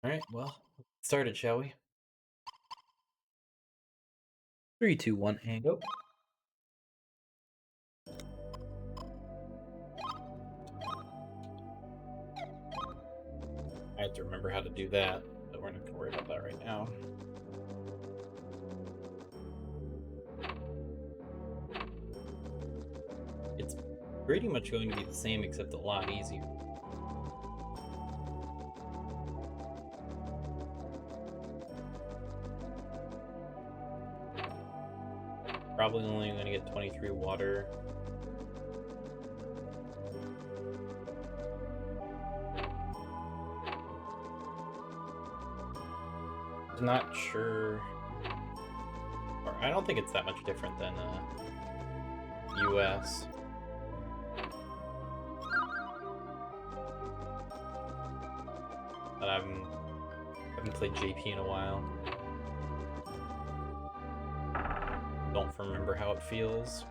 Alright, well, start it, shall we? 3, 2, 1, and go. I have to remember how to do that, but we're not gonna worry about that right now. It's pretty much going to be the same, except a lot easier. Probably only going to get 23 water. Not sure, or I don't think it's that much different than US. But I haven't played JP in a while. Don't remember how it feels.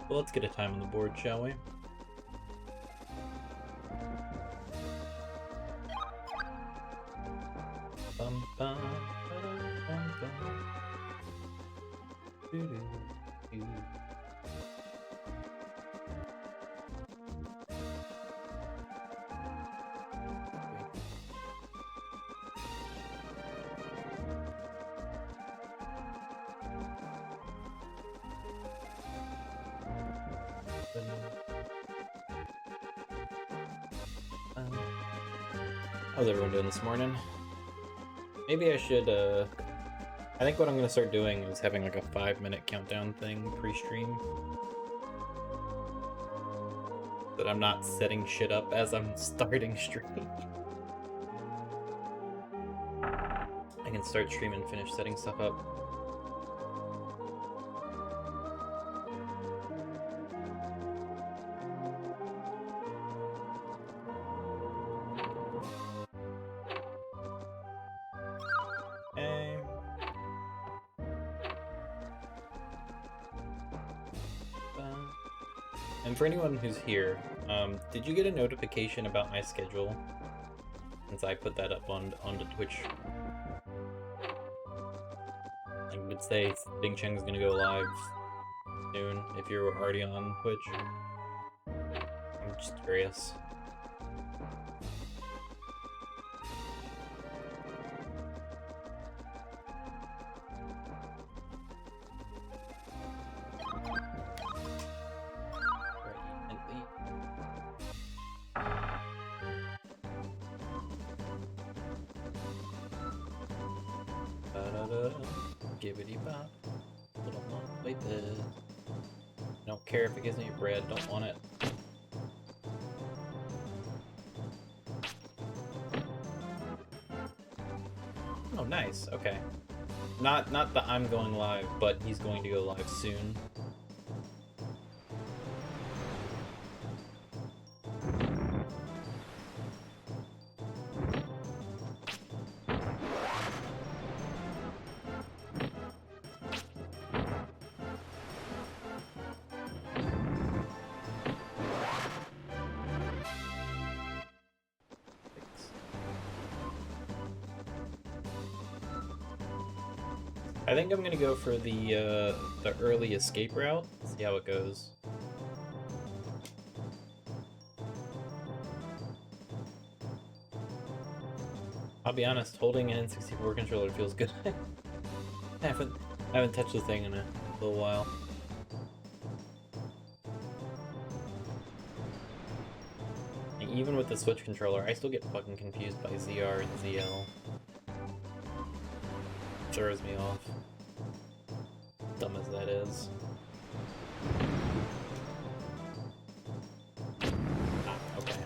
Well, let's get a time on the board, shall we? Bum, bum, bum, bum. Doo-doo-doo. How's everyone doing this morning? Maybe I should, I think what I'm gonna start doing is having like a 5-minute countdown thing pre-stream. That I'm not setting shit up as I'm starting stream. I can start stream and finish setting stuff up. And for anyone who's here, did you get a notification about my schedule? Since I put that up onto Twitch. I would say Bing Cheng's gonna go live soon, if you're already on Twitch. I'm just curious. Gibbity bop. Little wait this. Don't care if it gives me bread, don't want it. Oh, nice, okay. Not that I'm going live, but he's going to go live soon. I think I'm gonna go for the early escape route. See how it goes. I'll be honest, holding an N64 controller feels good. I haven't touched the thing in a little while. And even with the Switch controller, I still get fucking confused by ZR and ZL. Throws me off. Dumb as that is. Ah, okay.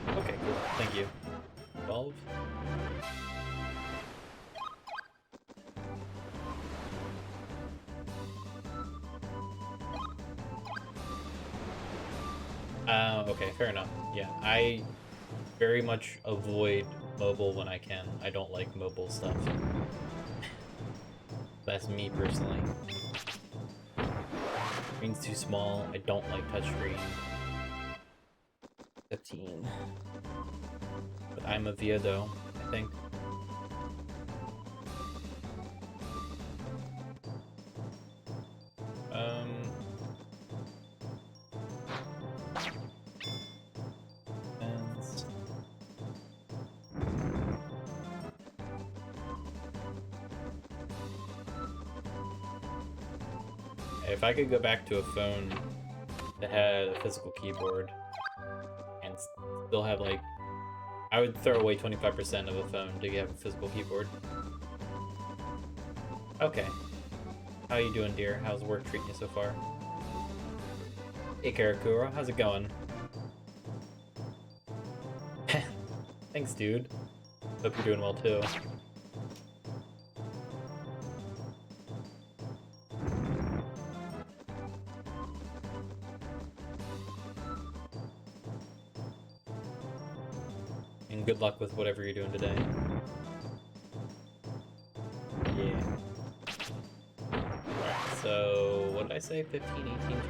Okay, cool. Thank you. 12? Okay, fair enough. Yeah, I very much avoid mobile when I can. I don't like mobile stuff. That's me personally. Screen's too small. I don't like touchscreen. 15. But I'm a Viedo, I think. And if I could go back to a phone that had a physical keyboard and still have, like, I would throw away 25% of a phone to have a physical keyboard. Okay. How you doing, dear? How's work treating you so far? Hey, Karakura. How's it going? Thanks, dude. Hope you're doing well, too. And good luck with whatever you're doing today. Yeah. Alright, so what did I say? 15, 18, 21.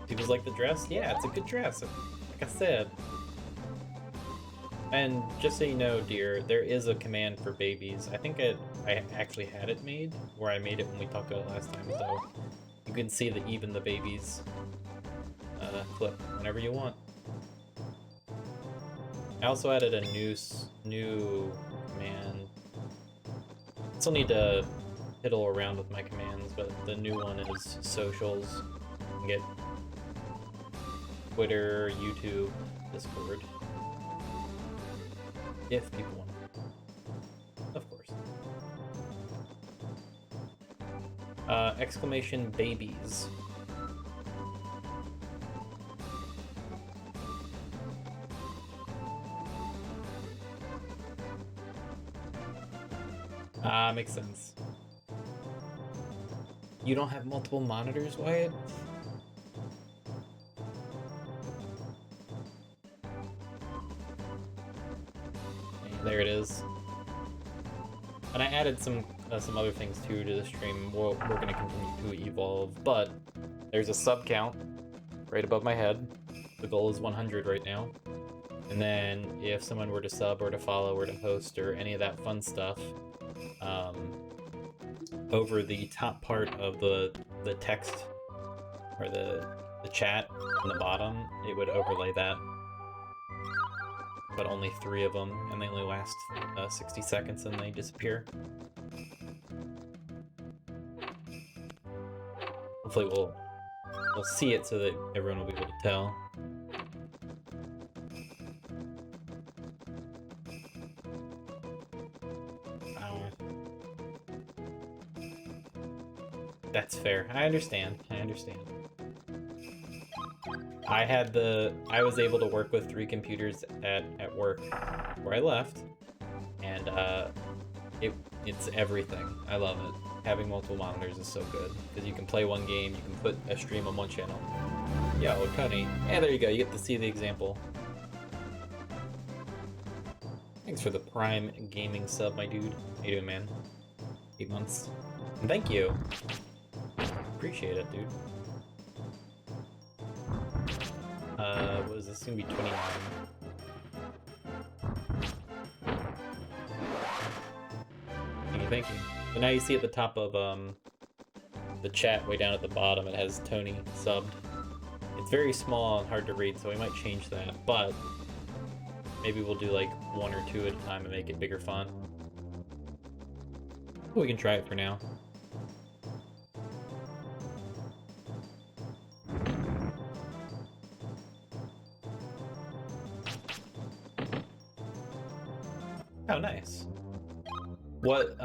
People like the dress? Yeah, it's a good dress, like I said. And just so you know, dear, there is a command for babies. I think I actually had it made, where I made it when we talked about it last time, so you can see the even the babies clip whenever you want. I also added a new command. Still need to fiddle around with my commands, but the new one is socials. You can get Twitter, YouTube, Discord. If people want it. Of course. Exclamation babies. Makes sense. You don't have multiple monitors, Wyatt? There it is. And I added some other things too to the stream. We're going to continue to evolve, but there's a sub count right above my head. The goal is 100 right now. And then if someone were to sub or to follow or to host or any of that fun stuff, over the top part of the text or the chat on the bottom, it would overlay that. But only 3 of them, and they only last 60 seconds and they disappear. Hopefully we'll see it so that everyone will be able to tell. That's fair. I understand. I was able to work with 3 computers at work where I left, and it's everything. I love it. Having multiple monitors is so good, because you can play one game, you can put a stream on one channel. Yo, Cuddy. Yeah, there you go. You get to see the example. Thanks for the Prime Gaming sub, my dude. How you doing, man? 8 months. And thank you. Appreciate it, dude. What is this? Gonna be 29. Thank you. So now you see at the top of the chat, way down at the bottom, it has Tony subbed. It's very small and hard to read, so we might change that, but maybe we'll do like 1 or 2 at a time and make it bigger font. We can try it for now. Oh, nice. What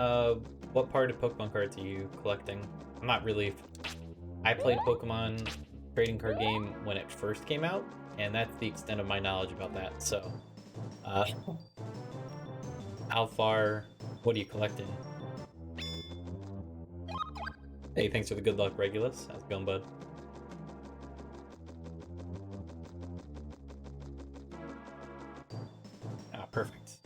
part of Pokemon cards are you collecting? I'm not really... I played Pokemon trading card game when it first came out, and that's the extent of my knowledge about that, so... how far... What are you collecting? Hey, thanks for the good luck, Regulus. How's it going, bud? Ah, perfect.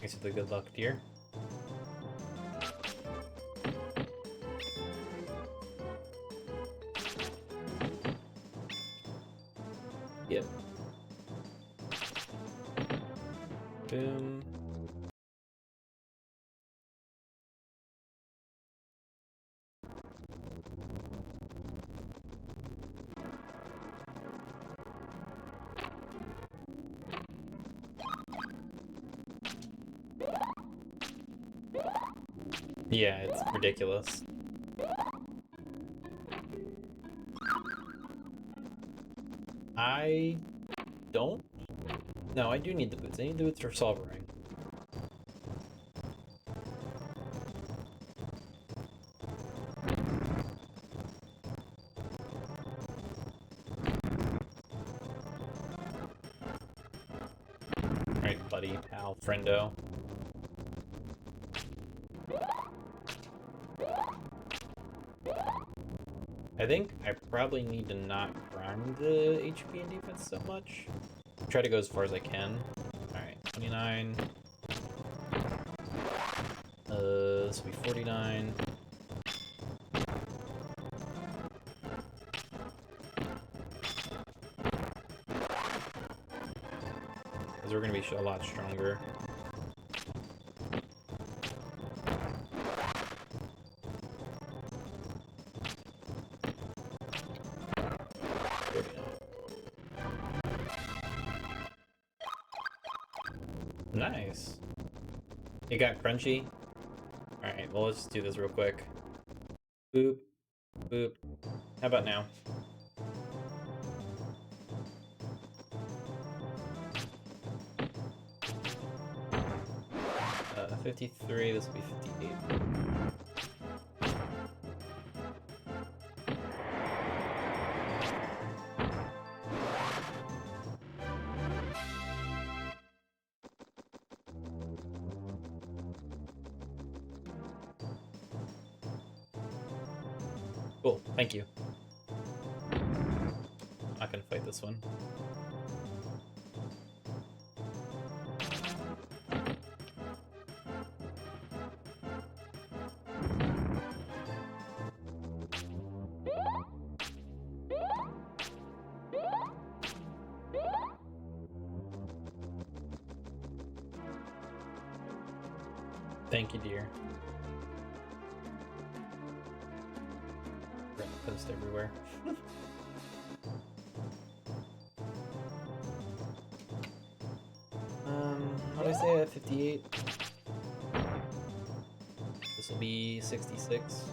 Thanks for the good luck, dear. Yep. Boom. Yeah, it's ridiculous. I don't? No, I do need the boots. I need the boots for solvering. Alright, buddy, pal, friendo. I think I probably need to not grind the HP and defense so much. Try to go as far as I can. Alright, 29. This will be 49. Because we're going to be a lot stronger. Nice. It got crunchy. Alright, well, let's do this real quick. Boop. Boop. How about now? 53, this will be 58. Cool, thank you. I'm not gonna fight this one. Thank you, dear. Post everywhere. What did I say at 58? This will be 66.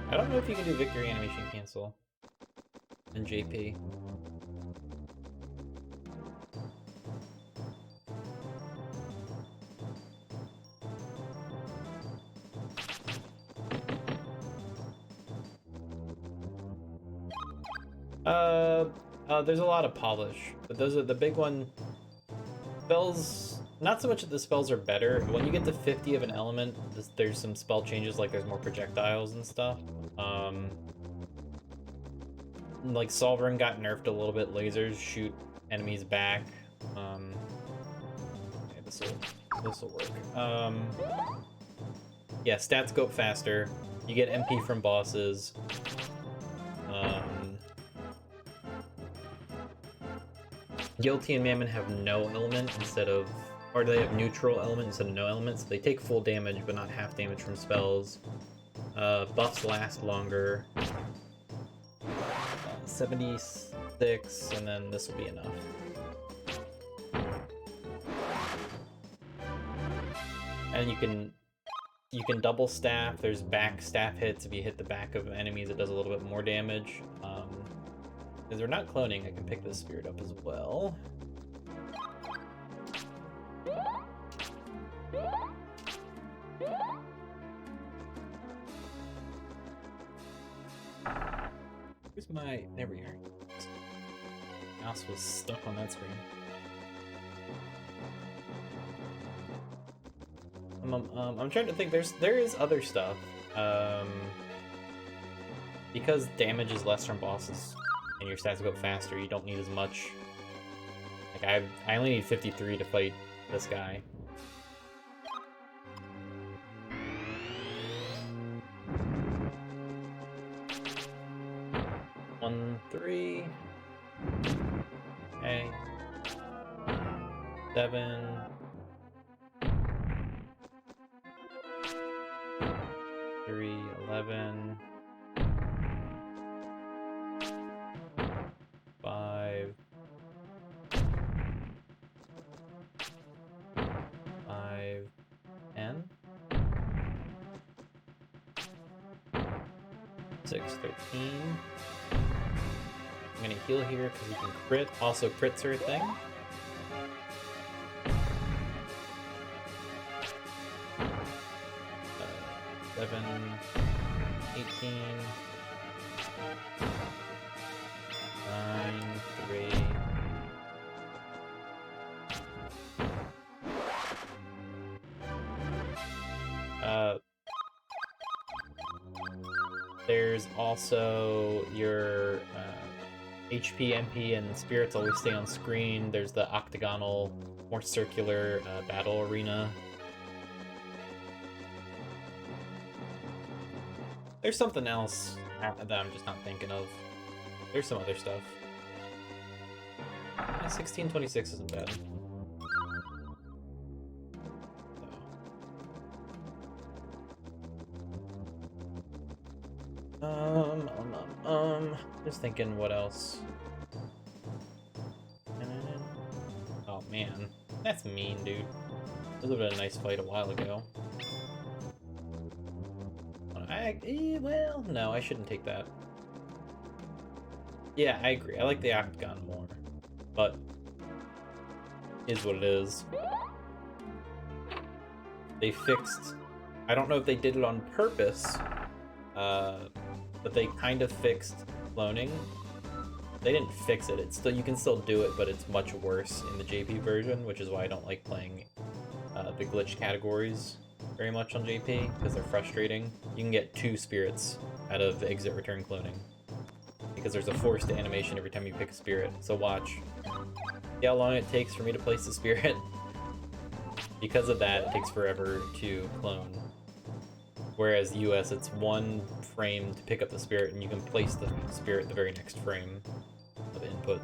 I don't know if you can do victory animation cancel in JP. There's a lot of polish, but those are the big one. Spells, not so much that the spells are better. When you get to 50 of an element, there's some spell changes, like there's more projectiles and stuff. Like Solverin got nerfed a little bit. Lasers shoot enemies back. Okay, this will work. Yeah, stats go up faster. You get MP from bosses. Guilty and Mammon have no element instead of, or they have neutral element instead of no elements. So they take full damage, but not half damage from spells. Buffs last longer. 76, and then this will be enough. And you can double staff. There's back staff hits. If you hit the back of enemies, it does a little bit more damage. Because we're not cloning, I can pick this spirit up as well. Where's my... There we are. Mouse was stuck on that screen. I'm trying to think. There is other stuff. Because damage is less from bosses and your stats go faster, you don't need as much. Like I only need 53 to fight this guy. One, 3. Okay. 7. 3, 11. 5. 5. 10. 6, 13. I'm gonna heal here because we can crit. Also, crits are a thing. 7, 18, 9, 3. There's also your HP, MP, and spirits always stay on screen. There's the octagonal, more circular battle arena. There's something else that I'm just not thinking of. There's some other stuff. 1626 isn't bad. Just thinking what else. Oh man, that's mean, dude. This would have been a nice fight a while ago. Well, no, I shouldn't take that. Yeah, I agree. I like the octagon more, but is what it is. They fixed. I don't know if they did it on purpose, but they kind of fixed cloning. They didn't fix it. It's still, you can still do it, but it's much worse in the JP version, which is why I don't like playing the glitch categories very much on JP, because they're frustrating. You can get 2 spirits out of exit return cloning, because there's a forced animation every time you pick a spirit. So watch. See how long it takes for me to place the spirit? Because of that, it takes forever to clone. Whereas US, it's 1 frame to pick up the spirit, and you can place the spirit the very next frame of input.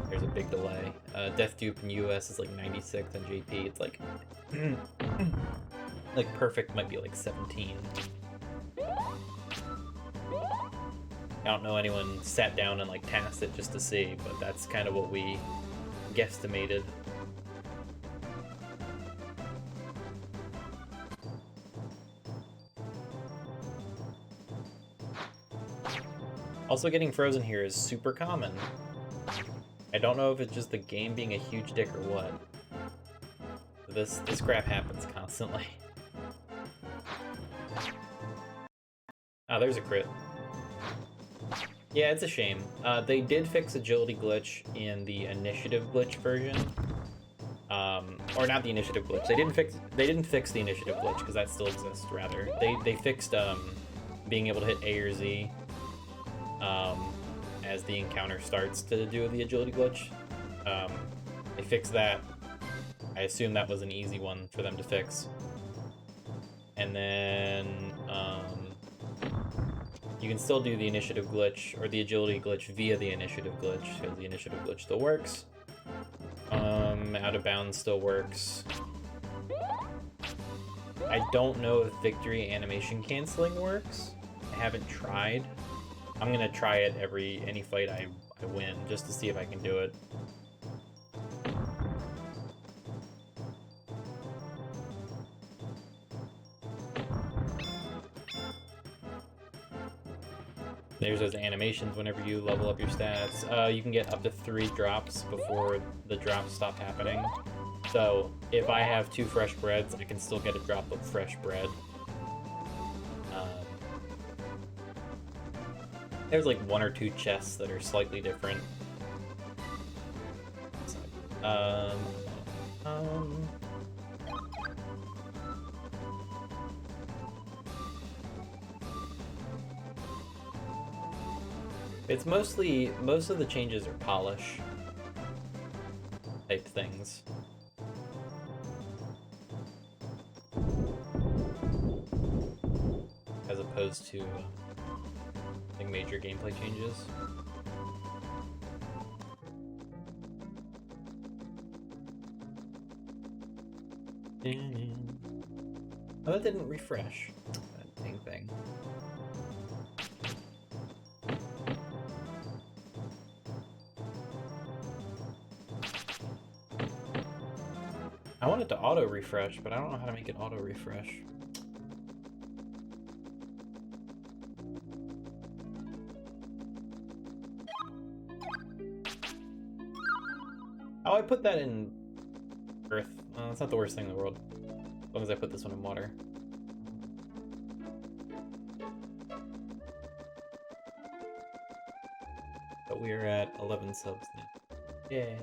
There's a big delay. Death dupe in US is like 96, and JP it's like... like perfect might be like 17. I don't know anyone sat down and like tasked it just to see, but that's kind of what we guesstimated. Also, getting frozen here is super common. I don't know if it's just the game being a huge dick or what. This crap happens constantly. Oh, there's a crit. Yeah, it's a shame. They did fix agility glitch in the initiative glitch version. Or not the initiative glitch. They didn't fix the initiative glitch because that still exists. Rather, they fixed being able to hit A or Z as the encounter starts to do the agility glitch. They fixed that. I assume that was an easy one for them to fix. And then you can still do the initiative glitch or the agility glitch via the initiative glitch, because the initiative glitch still works. Out of bounds still works. I don't know if victory animation canceling works. I haven't tried. I'm gonna try it any fight I win, just to see if I can do it. There's those animations whenever you level up your stats. You can get up to 3 drops before the drops stop happening. So if I have 2 fresh breads, I can still get a drop of fresh bread. There's like 1 or 2 chests that are slightly different. It's mostly, most of the changes are polish type things. As opposed to like major gameplay changes. Oh, that didn't refresh. That dang thing. I want it to auto refresh, but I don't know how to make it auto refresh. Oh, I put that in Earth. That's not the worst thing in the world. As long as I put this one in water. But we're at 11 subs now. Yay.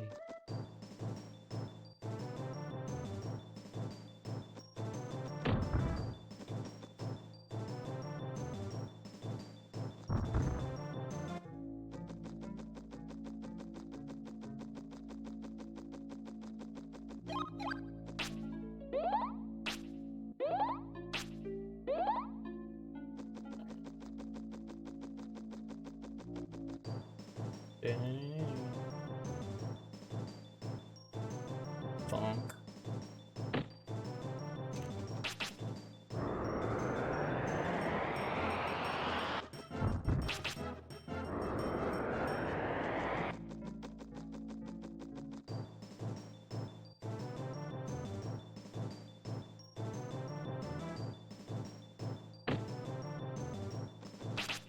Funk.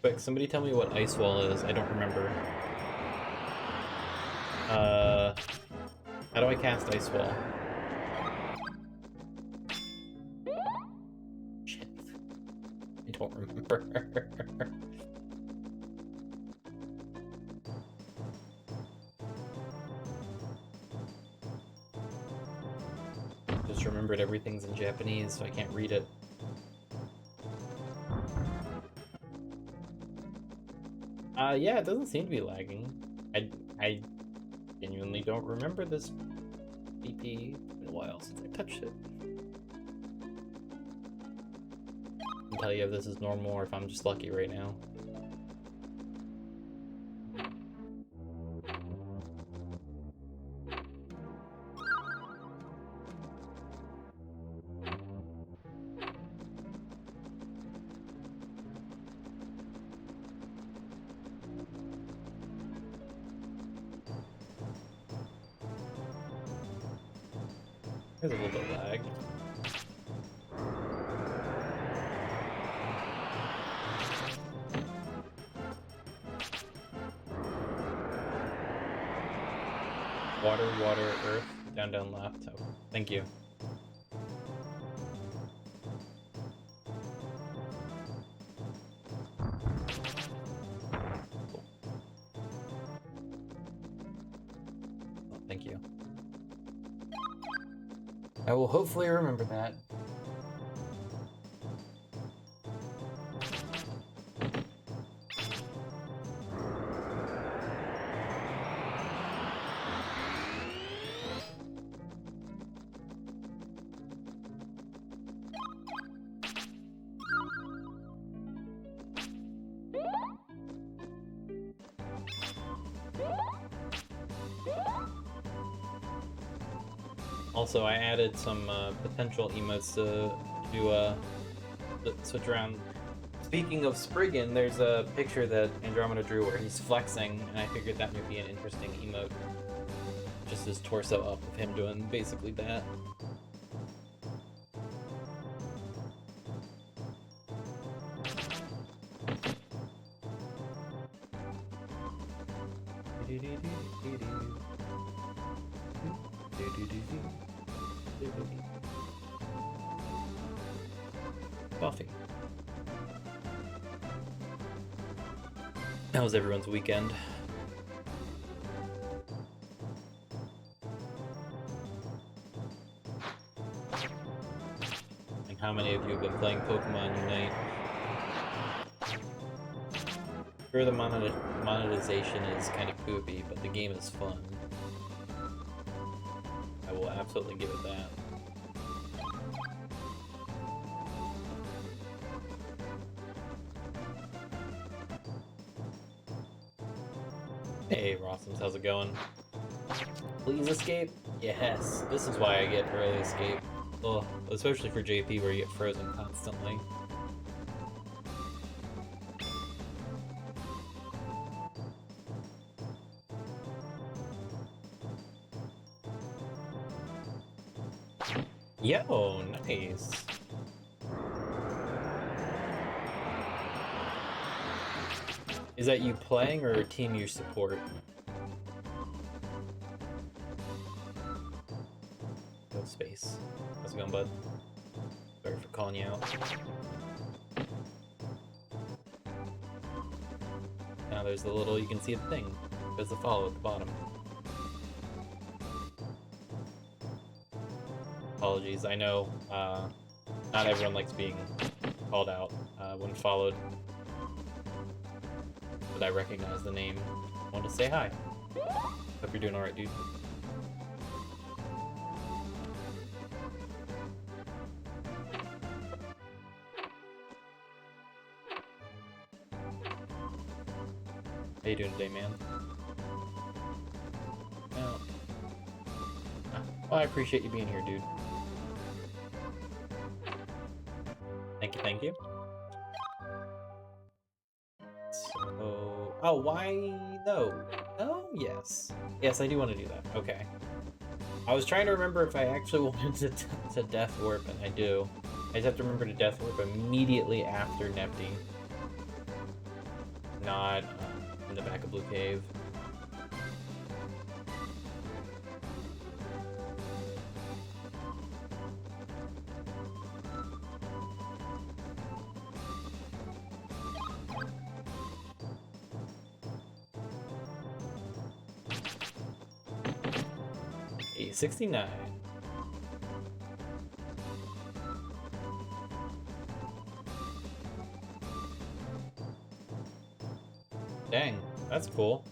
Quick, somebody tell me what Ice Wall is. I don't remember. How do I cast Ice Wall? Shit. I don't remember. Just remembered everything's in Japanese, so I can't read it. Yeah, it doesn't seem to be lagging. I genuinely don't remember this PP. It's been a while since I touched it. I can tell you if this is normal or if I'm just lucky right now. There's a little bit of lag. Water, water, earth, down, down, left. Oh, thank you. Cool. Oh, thank you. I will hopefully remember that. Also, I added some potential emotes to switch around. Speaking of Spriggan, there's a picture that Andromeda drew where he's flexing, and I figured that might be an interesting emote. Just his torso up of him doing basically that. Coffee. How was everyone's weekend? And how many of you have been playing Pokemon Unite? Sure, the monetization is kind of poopy, but the game is fun. I will absolutely give it that. Hey, Rossums, how's it going? Please escape? Yes, this is why I get early escape. Ugh, especially for JP where you get frozen constantly. Yo, nice. Is that you playing or a team you support? No space. How's it going, bud? Sorry for calling you out. Now there's the little, you can see the thing. There's the follow at the bottom. Apologies, I know not everyone likes being called out when followed. But I recognize the name. I wanted to say hi. Hope you're doing alright, dude. How you doing today, man? Oh. Well, I appreciate you being here, dude. Thank you, thank you. So... Oh, why no? Oh, yes. Yes, I do want to do that. Okay. I was trying to remember if I actually wanted to Death Warp, and I do. I just have to remember to Death Warp immediately after Nepti. Not in the back of Blue Cave. A69. Dang, that's cool.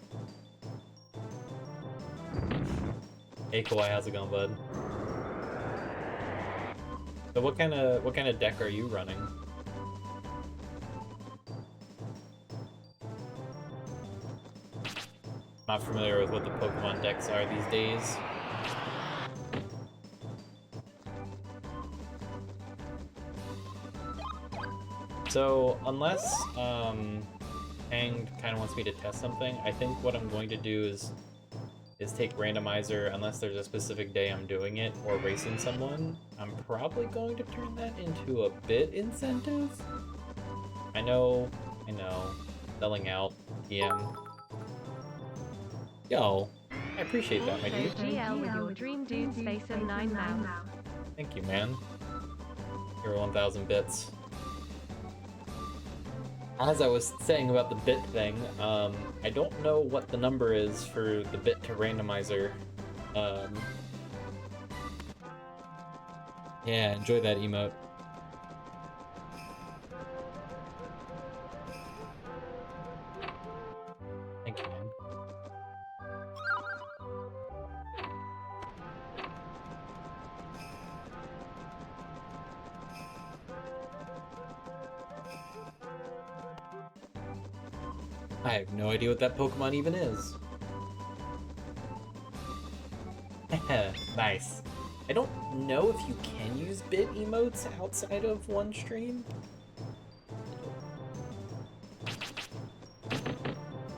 Hey Kawhi, how's it going, bud? So what kind of deck are you running? Not familiar with what the Pokemon decks are these days. So unless Hanged kind of wants me to test something, I think what I'm going to do is take randomizer unless there's a specific day I'm doing it or racing someone. I'm probably going to turn that into a bit incentive. I know, selling out PM. Yo, I appreciate that, my dude. GL with your dream dude space of 9 mouse. Thank you, man. You're 1,000 bits. As I was saying about the bit thing, I don't know what the number is for the bit to randomizer. Yeah, enjoy that emote. Thank you, man. I have no idea what that Pokemon even is. Nice. I don't know if you can use bit emotes outside of one stream.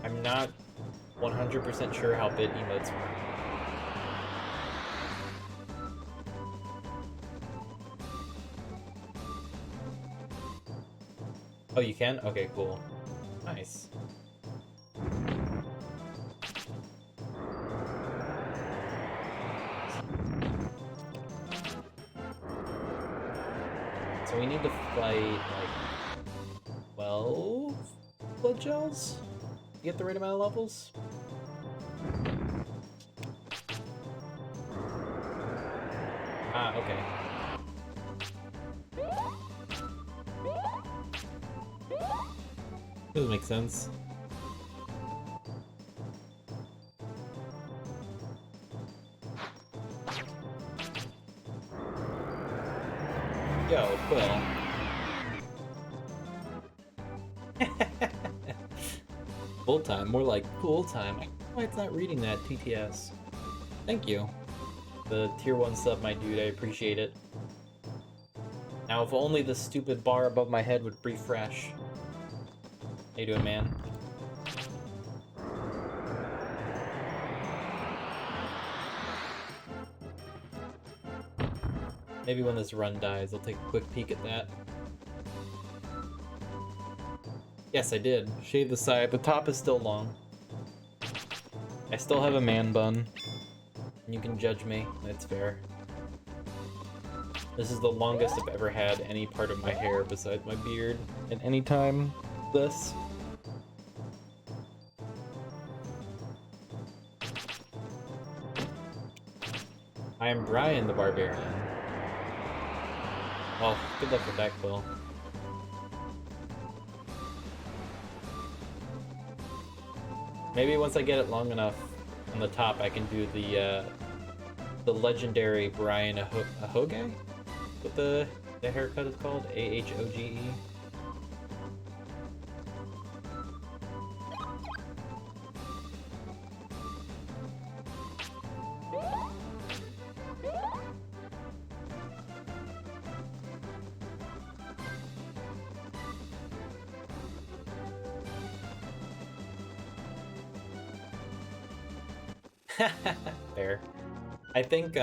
I'm not 100% sure how bit emotes work. Oh, you can? Okay, cool. Nice. So we need to fight, like, 12 blood gels to get the right amount of levels? Ah, okay. Doesn't make sense. Yo, Quill. Full time, more like cool time. I don't know why it's not reading that, TTS. Thank you. The tier 1 sub, my dude, I appreciate it. Now, if only the stupid bar above my head would refresh. How you doing, man? Maybe when this run dies, I'll take a quick peek at that. Yes, I did. Shave the side. The top is still long. I still have a man bun. You can judge me. That's fair. This is the longest I've ever had any part of my hair besides my beard. And anytime this. I am Brian the Barbarian. Well, good luck with that, Quill. Maybe once I get it long enough on the top, I can do the legendary Brian Ahoge? What the haircut is called? A-H-O-G-E? Fair. I think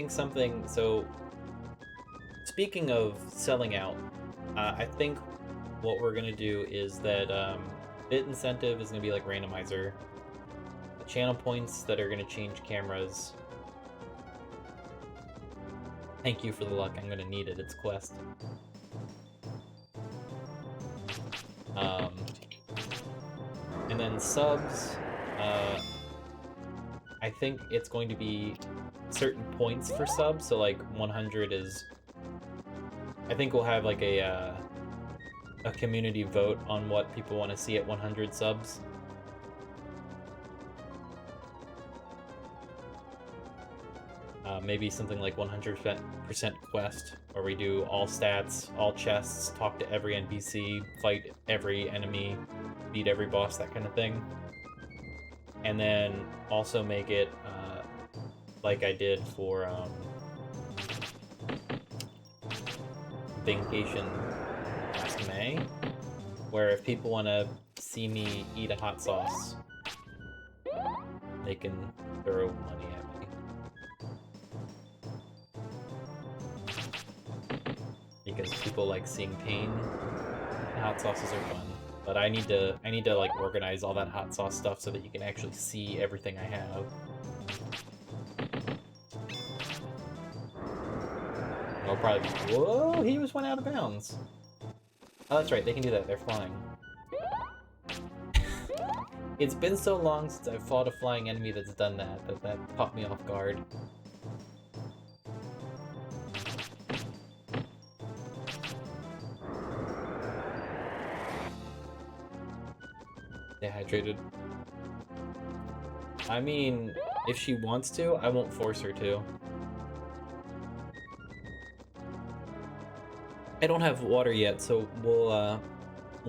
something, so speaking of selling out, I think what we're gonna do is that bit incentive is gonna be like randomizer, channel points that are gonna change cameras. Thank you for the luck, I'm gonna need it, it's quest. And then subs, I think it's going to be certain points for subs, so like 100 is... I think we'll have like a community vote on what people want to see at 100 subs. Maybe something like 100% quest, where we do all stats, all chests, talk to every NPC, fight every enemy, beat every boss, that kind of thing. And then also make it like I did for Vacation last May, where if people want to see me eat a hot sauce, they can throw money at me. Because people like seeing pain, hot sauces are fun. But I need to like organize all that hot sauce stuff so that you can actually see everything I have. It'll probably be, whoa, he just went out of bounds. Oh, that's right, they can do that, they're flying. It's been so long since I've fought a flying enemy that's done that caught me off guard. Dehydrated. I mean, if she wants to, I won't force her to. I don't have water yet, so we'll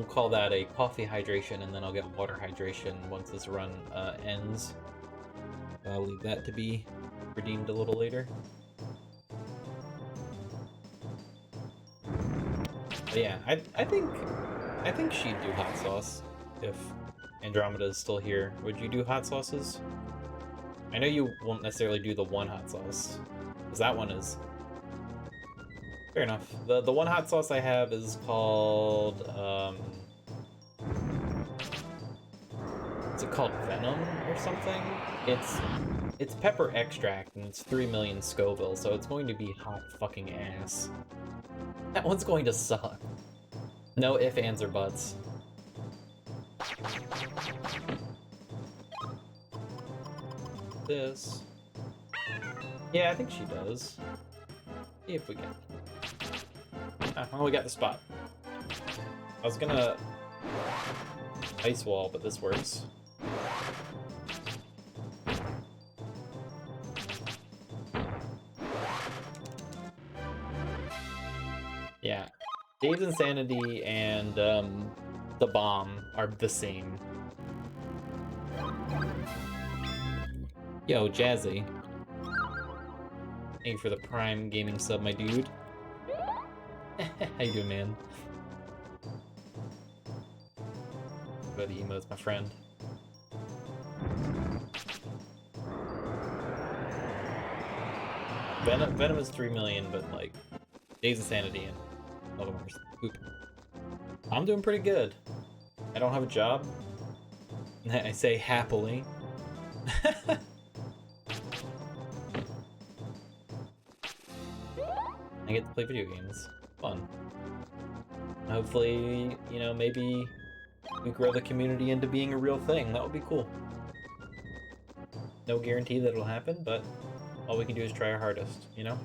call that a coffee hydration, and then I'll get water hydration once this run ends. I'll leave that to be redeemed a little later. But yeah, I think she'd do hot sauce if Andromeda is still here. Would you do hot sauces? I know you won't necessarily do the one hot sauce, because that one is... Fair enough. The one hot sauce I have is called, is it called Venom or something? It's pepper extract, and it's 3 million Scoville, so it's going to be hot fucking ass. That one's going to suck. No ifs, ands, or buts. This. Yeah, I think she does. See if we can. Oh, we got the spot. I was gonna ice wall, but this works. Yeah. Dave's Insanity and the Bomb are the same. Yo, Jazzy. Thank you for the Prime Gaming sub, my dude. How you doing, man? Go to emotes, my friend. Venom is 3 million, but like Days Insanity and Love Poop. I'm doing pretty good. I don't have a job. I say happily. I get to play video games. Fun. Hopefully, you know, maybe we grow the community into being a real thing. That would be cool. No guarantee that it'll happen, but all we can do is try our hardest, you know?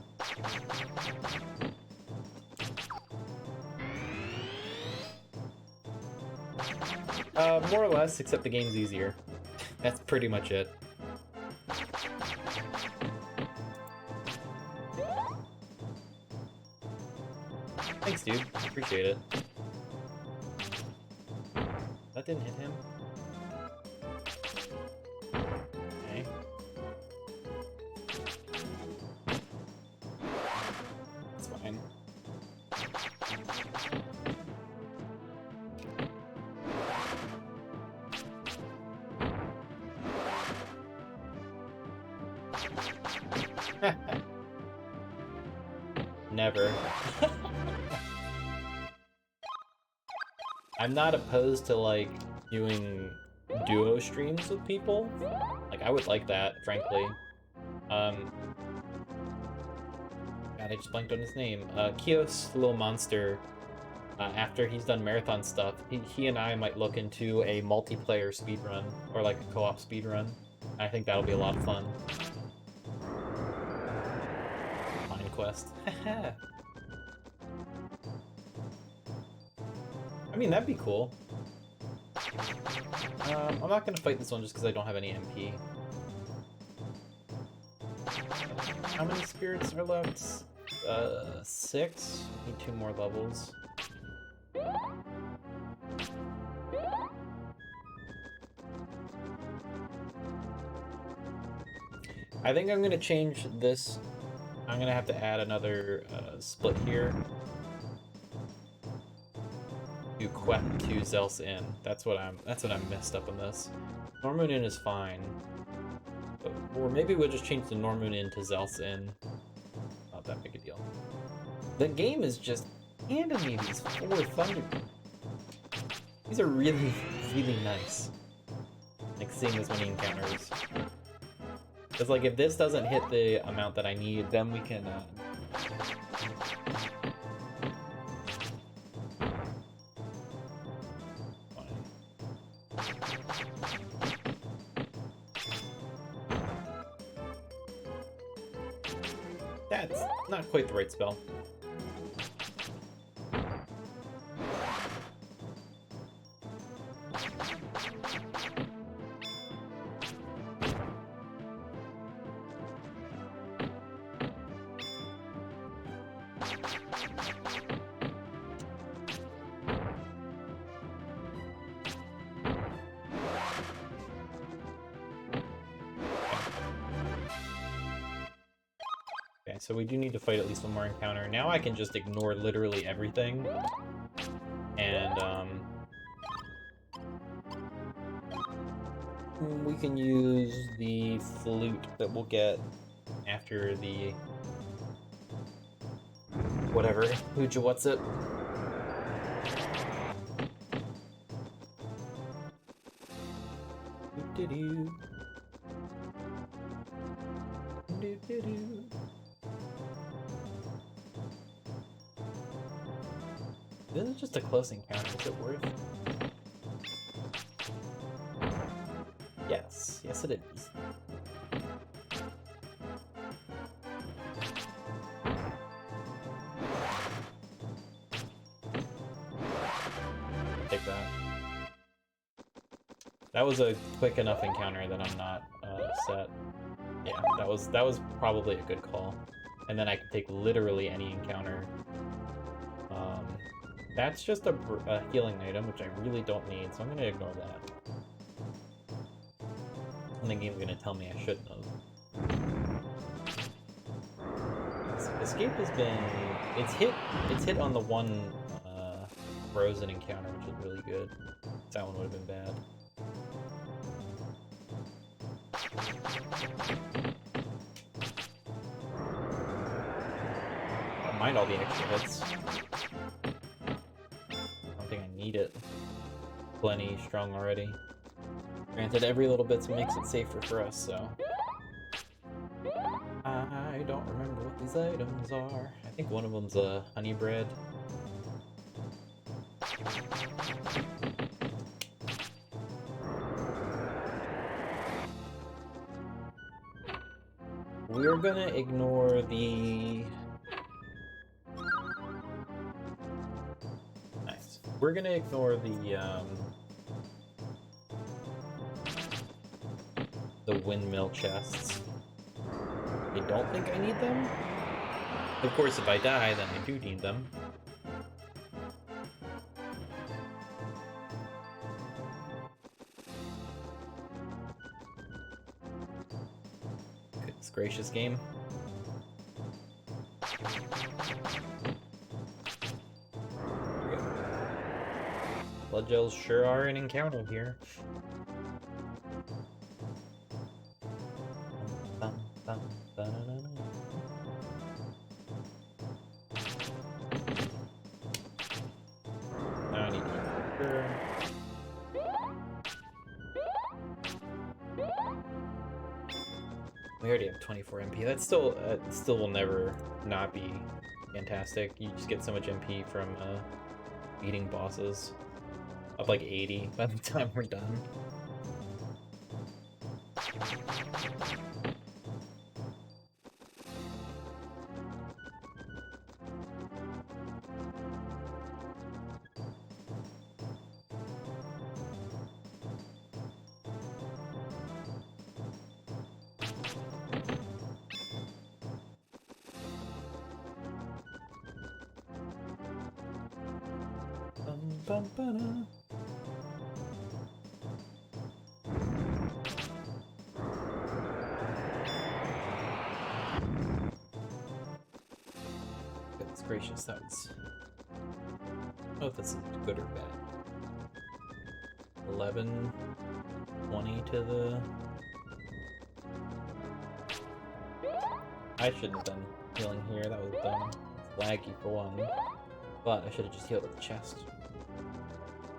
More or less, except the game's easier. That's pretty much it. Thanks, dude. Appreciate it. That didn't hit him. Okay. That's fine. Never. I'm not opposed to, like, doing duo streams with people. Like, I would like that, frankly. God, I just blanked on his name. Kios, the little monster, after he's done marathon stuff, he and I might look into a multiplayer speedrun, or like a co-op speedrun. I think that'll be a lot of fun. Mind Quest. I mean, that'd be cool. I'm not gonna fight this one just because I don't have any MP. How many spirits are left? 6? Need 2 more levels. I think I'm gonna change this. I'm gonna have to add another split here. Do Quet to Zels in. That's what I'm messed up on this. Normoon in is fine. But, or maybe we'll just change the Normoon in to Zels in. Not that big a deal. The game is just handing me these 4 thunder. These are really, really nice. Like seeing as many encounters. Because like if this doesn't hit the amount that I need, then we can That's not quite the right spell. So we do need to fight at least one more encounter. Now I can just ignore literally everything. And, we can use the flute that we'll get after the... whatever. Hooja, what's it? Do-do-do. Do-do-do. This is just a close encounter. Is it worth? Yes. Yes, it is. Take that. That was a quick enough encounter that I'm not upset. Yeah, that was probably a good call. And then I can take literally any encounter That's just a healing item, which I really don't need, so I'm gonna ignore that. And the game's gonna tell me I shouldn't have. Escape has been... It's hit on the one frozen encounter, which is really good. That one would have been bad. I don't mind all the extra hits. I don't think I need it. Plenty strong already. Granted, every little bit makes it safer for us, so... I don't remember what these items are. I think one of them's a honey bread. We're gonna ignore the... Nice. We're gonna ignore the windmill chests. I don't think I need them. Of course, if I die, then I do need them. Goodness gracious, game. There we go. Blood gels sure are an encounter here. Now I need to We already have 24 MP. That still will never not be fantastic. You just get so much MP from beating bosses. Up like 80 by the time we're done. Goodness gracious, that was... I don't know if this is good or bad. 11, 20 to the... I shouldn't have been healing here, that was dumb. It's laggy for one. But I should have just healed at the chest.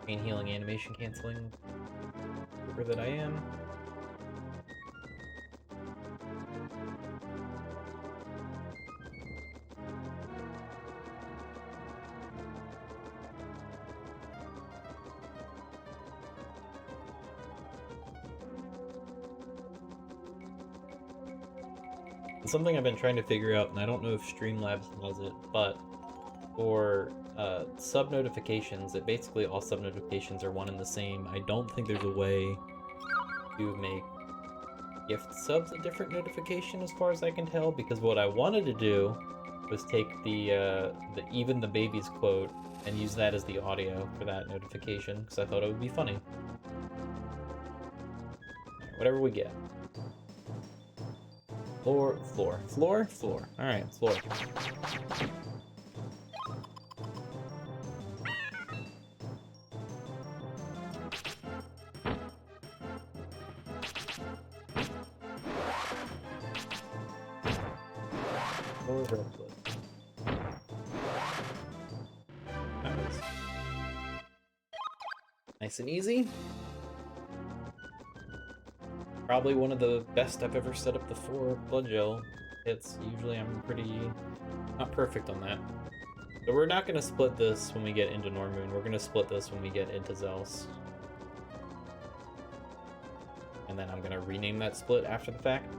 Main healing, animation canceling. Whoever that I am. It's something I've been trying to figure out, and I don't know if Streamlabs does it, but for sub notifications, that basically all sub notifications are one and the same. I don't think there's a way to make gift subs a different notification as far as I can tell, because what I wanted to do was take the even the babies quote and use that as the audio for that notification, because I thought it would be funny. Whatever we get. Floor. Alright, floor. Nice and easy. Probably one of the best I've ever set up the 4 blood gel hits. Usually I'm pretty not perfect on that. So we're not gonna split this when we get into Normoon. We're gonna split this when we get into Zels. And then I'm gonna rename that split after the fact.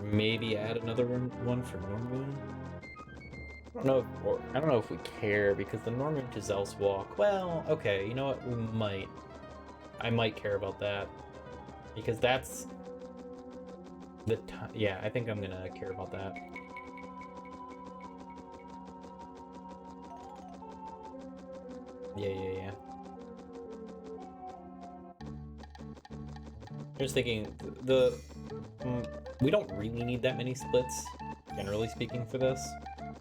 Maybe add another one for Normoon. I don't know if we care, because the Normoon to Zels walk, well, okay, you know what, we might. I might care about that. Because that's Yeah, I think I'm gonna care about that. Yeah. Just thinking, we don't really need that many splits, generally speaking, for this.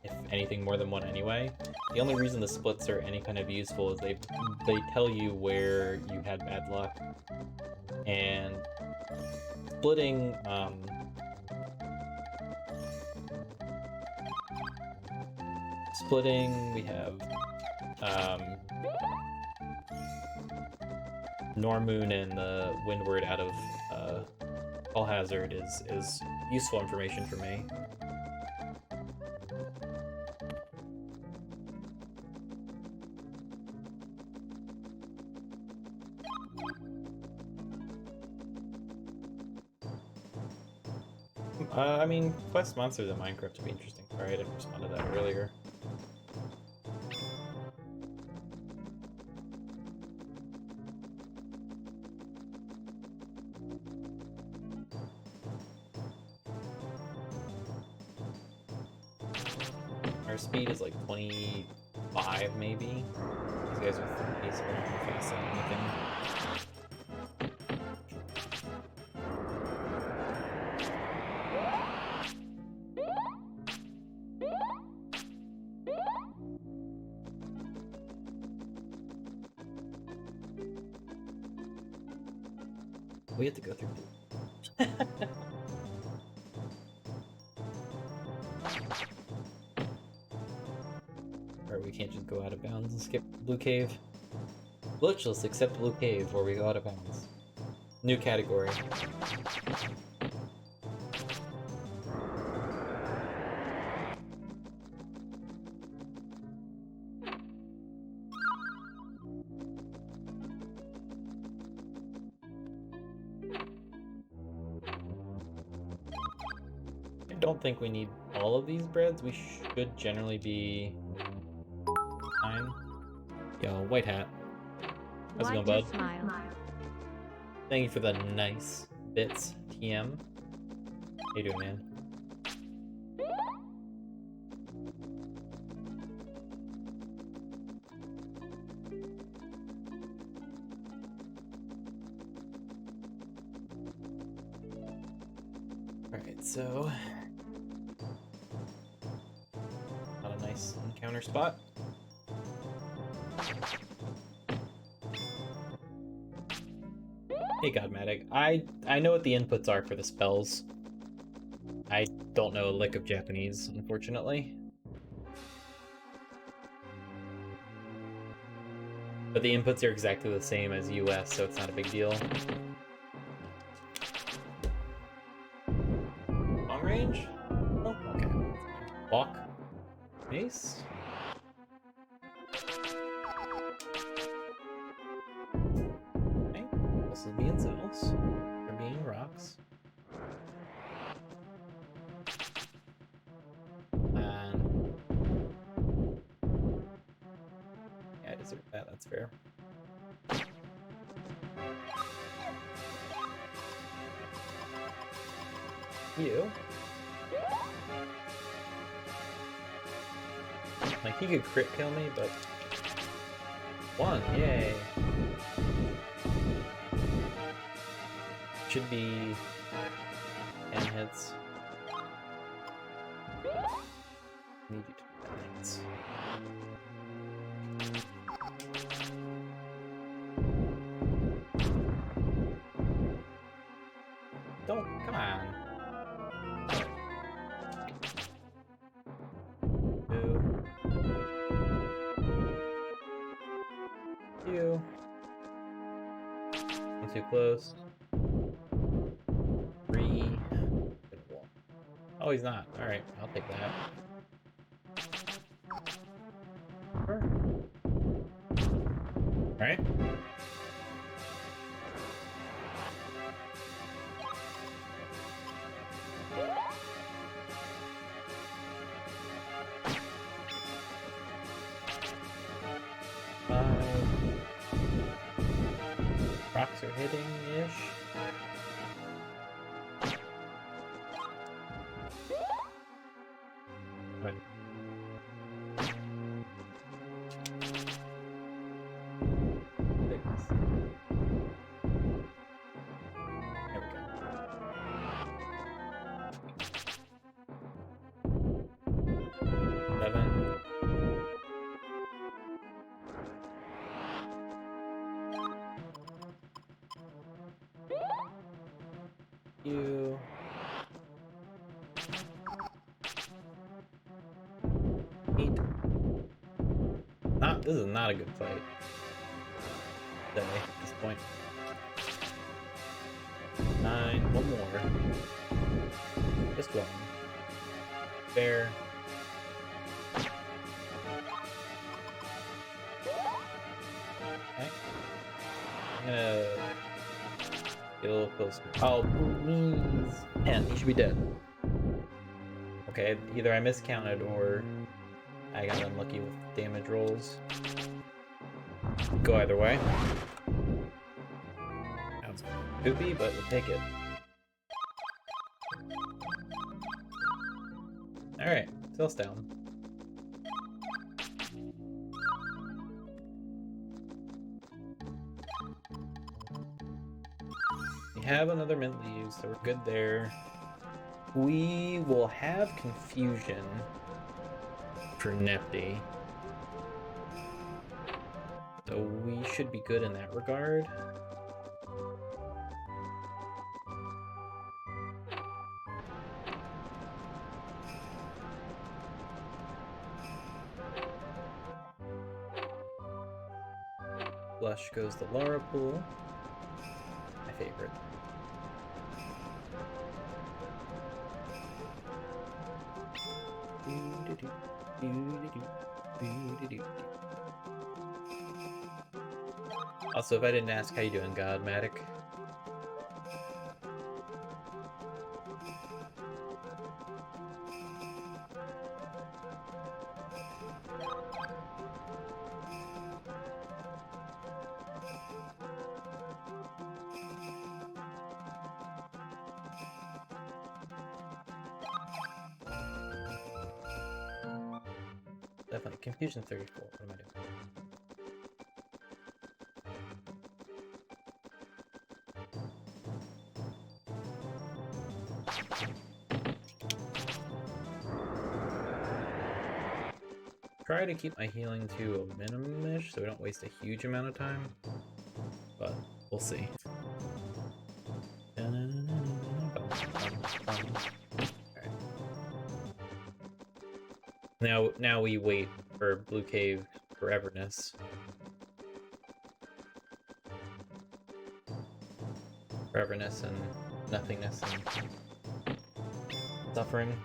If anything, more than one anyway. The only reason the splits are any kind of useful is they tell you where you had bad luck, and splitting we have Normoon and the Windward out of All Hazard is useful information for me. I mean, quest monsters in Minecraft would be interesting. Sorry, I didn't respond to that earlier. Our speed is like 25, maybe. These guys are 30, so we're not gonna fast on anything. We have to go through. Or we can't just go out of bounds and skip Blue Cave. Glitchless except Blue Cave, where we go out of bounds. New category. I don't think we need all of these breads. We should generally be fine. Yo, White Hat. How's it going, bud? Smile. Thank you for the nice bits, TM. How you doing, man? Alright, so... Not a nice encounter spot. Hey, Godmatic. I know what the inputs are for the spells. I don't know a lick of Japanese, unfortunately. But the inputs are exactly the same as US, so it's not a big deal. Long range? Oh, okay. Walk. Mace? Okay. This is being cells. They're being rocks. And... yeah, I deserve that, that's fair. You. Like, he could crit kill me, but... one, yay! Should be... 10 hits. Need you to do things. Don't, come on. You. Not too close. 3. Oh, he's not. Alright, I'll take that. Alright. Rocks are hitting-ish. There we go. Seven. You. Eight. This is not a good fight. At this point. 9. One more. Just one. Fair. Okay. I'm gonna get a little closer. Oh, please. 10. He should be dead. Okay, either I miscounted or I got unlucky with damage rolls. Go either way. Sounds poopy, but we'll take it. Alright, Tilt's down. We have another mint leaves, so we're good there. We will have confusion for Nefty. So we should be good in that regard. Flush goes the Lara pool. My favorite. Also, if I didn't ask, how you doing, Godmatic? Definitely. Confusion 34. What am I doing? Try to keep my healing to a minimum-ish so we don't waste a huge amount of time. But we'll see. Alright. Now we wait for Blue Cave foreverness. Foreverness and nothingness and suffering.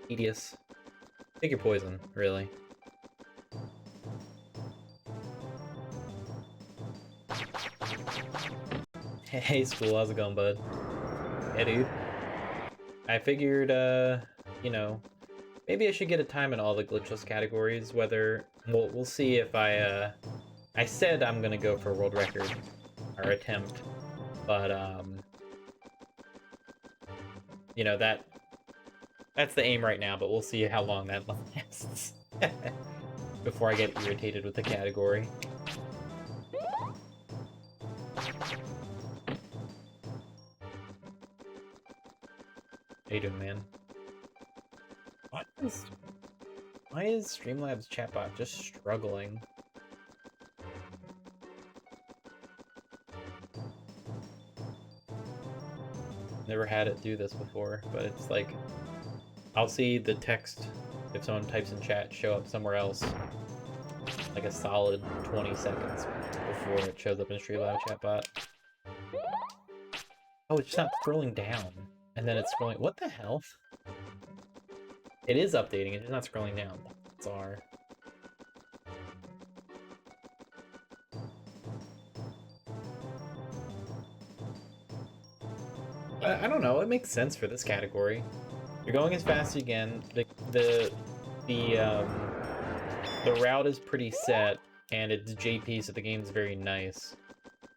Tedious. Take your poison, really. Hey, School, how's it going, bud? Yeah, dude. I figured, you know, maybe I should get a time in all the glitchless categories, whether... We'll see if I said I'm gonna go for a world record, or attempt, but, you know, that's the aim right now, but we'll see how long that lasts before I get irritated with the category. How you doing, man? Why is Streamlabs chatbot just struggling? Never had it do this before, but it's like I'll see the text if someone types in chat show up somewhere else like a solid 20 seconds before it shows up in Streamlabs chatbot. Oh, it's just not scrolling down. And then it's scrolling. What the hell? It is updating, it's just not scrolling down. It's R. I don't know, it makes sense for this category. You're going as fast as you can. The route is pretty set, and it's JP, so the game's very nice.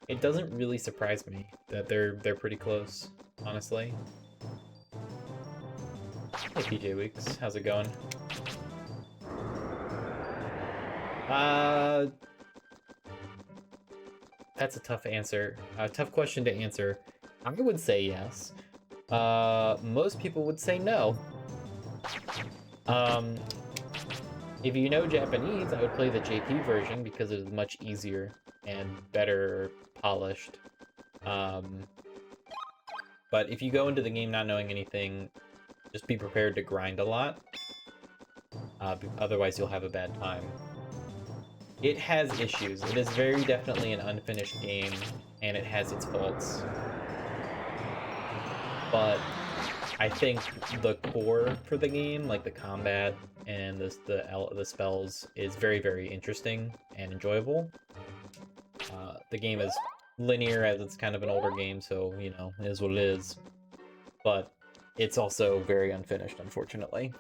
It doesn't really surprise me that they're pretty close, honestly. Hey PJ Weeks, how's it going? That's a tough answer. A tough question to answer. I would say yes. Most people would say no. Um, if you know Japanese, I would play the JP version because it is much easier and better polished. But if you go into the game not knowing anything, just be prepared to grind a lot. Otherwise, you'll have a bad time. It has issues. It is very definitely an unfinished game, and it has its faults. But I think the core for the game, like the combat and the spells, is very, very interesting and enjoyable. The game is linear as it's kind of an older game, so, you know, it is what it is. But it's also very unfinished, unfortunately.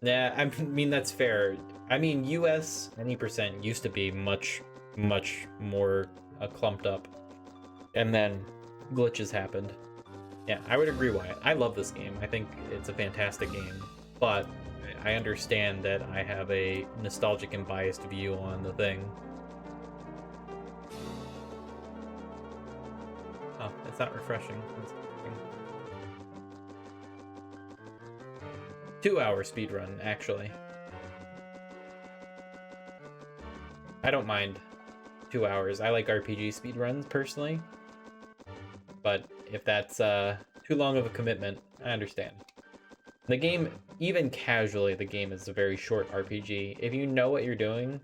Yeah, I mean, that's fair. I mean, US 90% used to be much, much more clumped up. And then glitches happened. Yeah, I would agree, Wyatt. I love this game. I think it's a fantastic game. But I understand that I have a nostalgic and biased view on the thing. Oh, it's not refreshing. It's 2-hour speedrun, actually. I don't mind 2 hours. I like RPG speedruns, personally. But if that's too long of a commitment, I understand. The game, even casually, the game is a very short RPG. If you know what you're doing,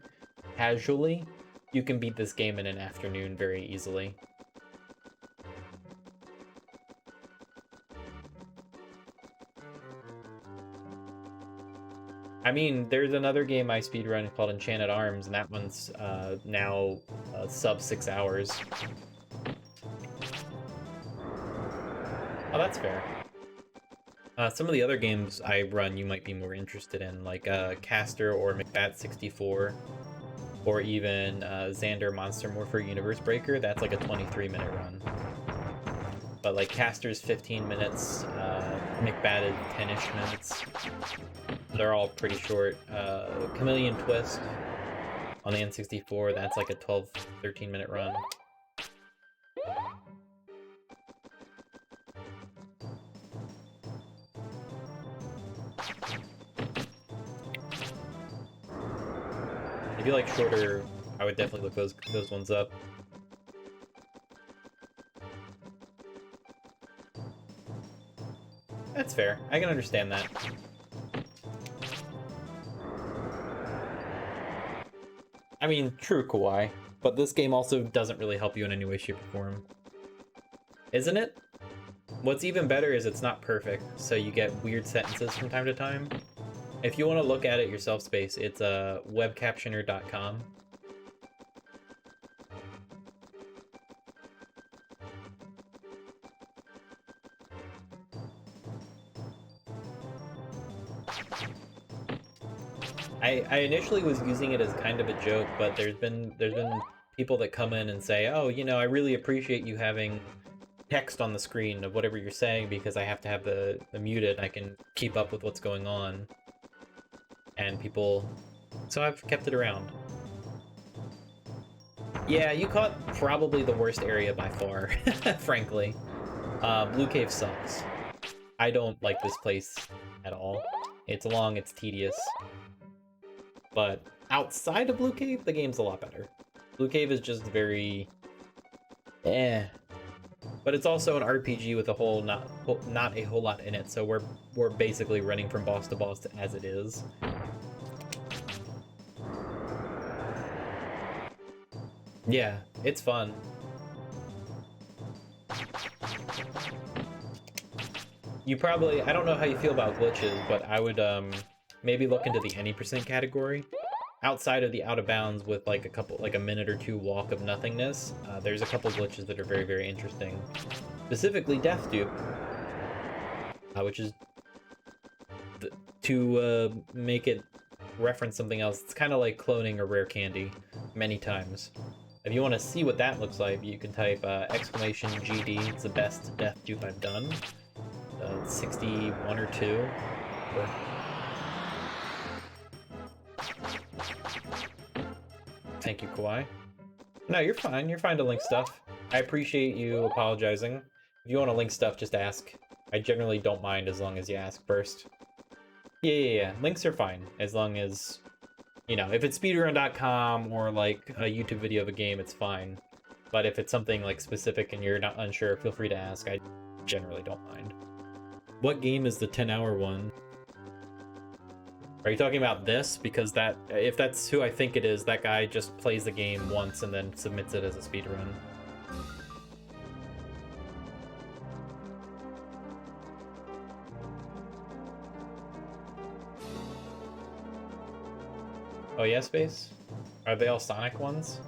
casually, you can beat this game in an afternoon very easily. I mean, there's another game I speedrun called Enchanted Arms, and that one's now sub 6 hours. Oh, that's fair. Some of the other games I run you might be more interested in, like Caster or McBat 64, or even Xander Monster Morpher Universe Breaker. That's like a 23-minute run. But like Caster's 15 minutes, McBat is 10-ish minutes. They're all pretty short. Chameleon Twist on the N64, that's like a 12, 13-minute run. If you like shorter, I would definitely look those ones up. That's fair. I can understand that. I mean, true, Kawaii, but this game also doesn't really help you in any way, shape, or form. Isn't it? What's even better is it's not perfect, so you get weird sentences from time to time. If you want to look at it yourself, Space, it's webcaptioner.com. I initially was using it as kind of a joke, but there's been people that come in and say, oh, you know, I really appreciate you having text on the screen of whatever you're saying because I have to have the muted. I can keep up with what's going on. And people... So I've kept it around. Yeah, you caught probably the worst area by far, frankly. Blue Cave sucks. I don't like this place at all. It's long, it's tedious. But outside of Blue Cave, the game's a lot better. Blue Cave is just very... But it's also an RPG with not a whole lot in it, so we're basically running from boss to boss as it is. Yeah, it's fun. You probably... I don't know how you feel about glitches, but I would maybe look into the any percent category. Outside of the out of bounds with like a minute or two walk of nothingness, there's a couple glitches that are very, very interesting. Specifically Death Dupe, which is to make it reference something else. It's kind of like cloning a rare candy many times. If you want to see what that looks like, you can type exclamation GD. It's the best Death Dupe I've done. 61 or 2. Thank you, Kawhi. No, you're fine. You're fine to link stuff. I appreciate you apologizing. If you want to link stuff, just ask. I generally don't mind as long as you ask first. Yeah. Links are fine as long as, you know, if it's speedrun.com or like a YouTube video of a game, it's fine. But if it's something like specific and you're not unsure, feel free to ask. I generally don't mind. What game is the 10-hour one? Are you talking about this? Because that, if that's who I think it is, that guy just plays the game once and then submits it as a speedrun. Oh yeah, Space? Are they all Sonic ones?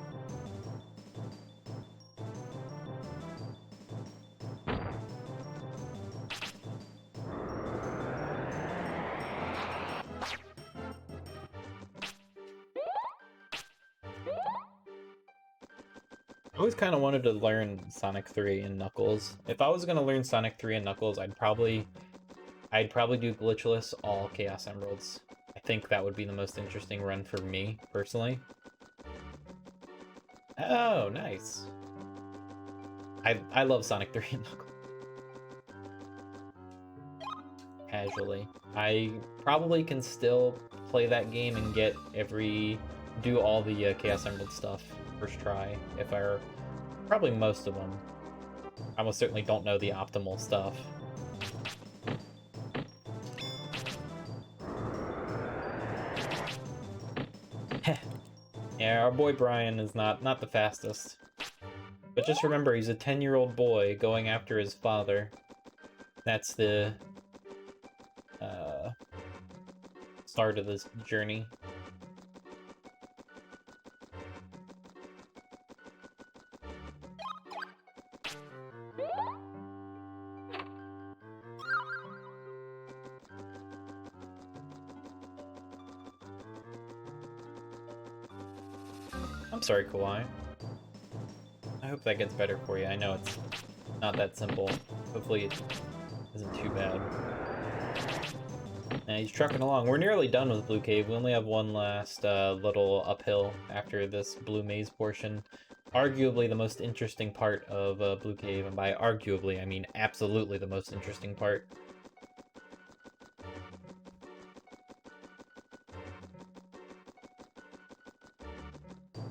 I always kind of wanted to learn Sonic 3 and Knuckles. If I was going to learn Sonic 3 and Knuckles, I'd probably do Glitchless all Chaos Emeralds. I think that would be the most interesting run for me, personally. Oh, nice. I love Sonic 3 and Knuckles. Casually. I probably can still play that game and do all the Chaos Emerald stuff first try, probably most of them. I most certainly don't know the optimal stuff. Yeah, our boy Brian is not the fastest. But just remember, he's a 10-year-old boy going after his father. That's the start of this journey. I'm sorry, Kawhi. I hope that gets better for you. I know it's not that simple. Hopefully it isn't too bad. Now he's trucking along. We're nearly done with Blue Cave. We only have one last little uphill after this Blue Maze portion. Arguably the most interesting part of Blue Cave, and by arguably, I mean absolutely the most interesting part.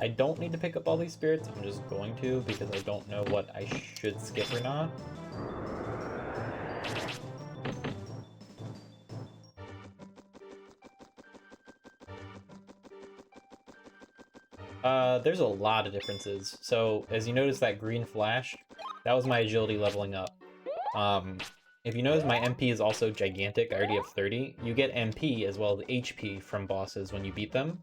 I don't need to pick up all these spirits, I'm just going to, because I don't know what I should skip or not. There's a lot of differences. So, as you notice that green flash, that was my agility leveling up. If you notice my MP is also gigantic, I already have 30. You get MP as well as HP from bosses when you beat them.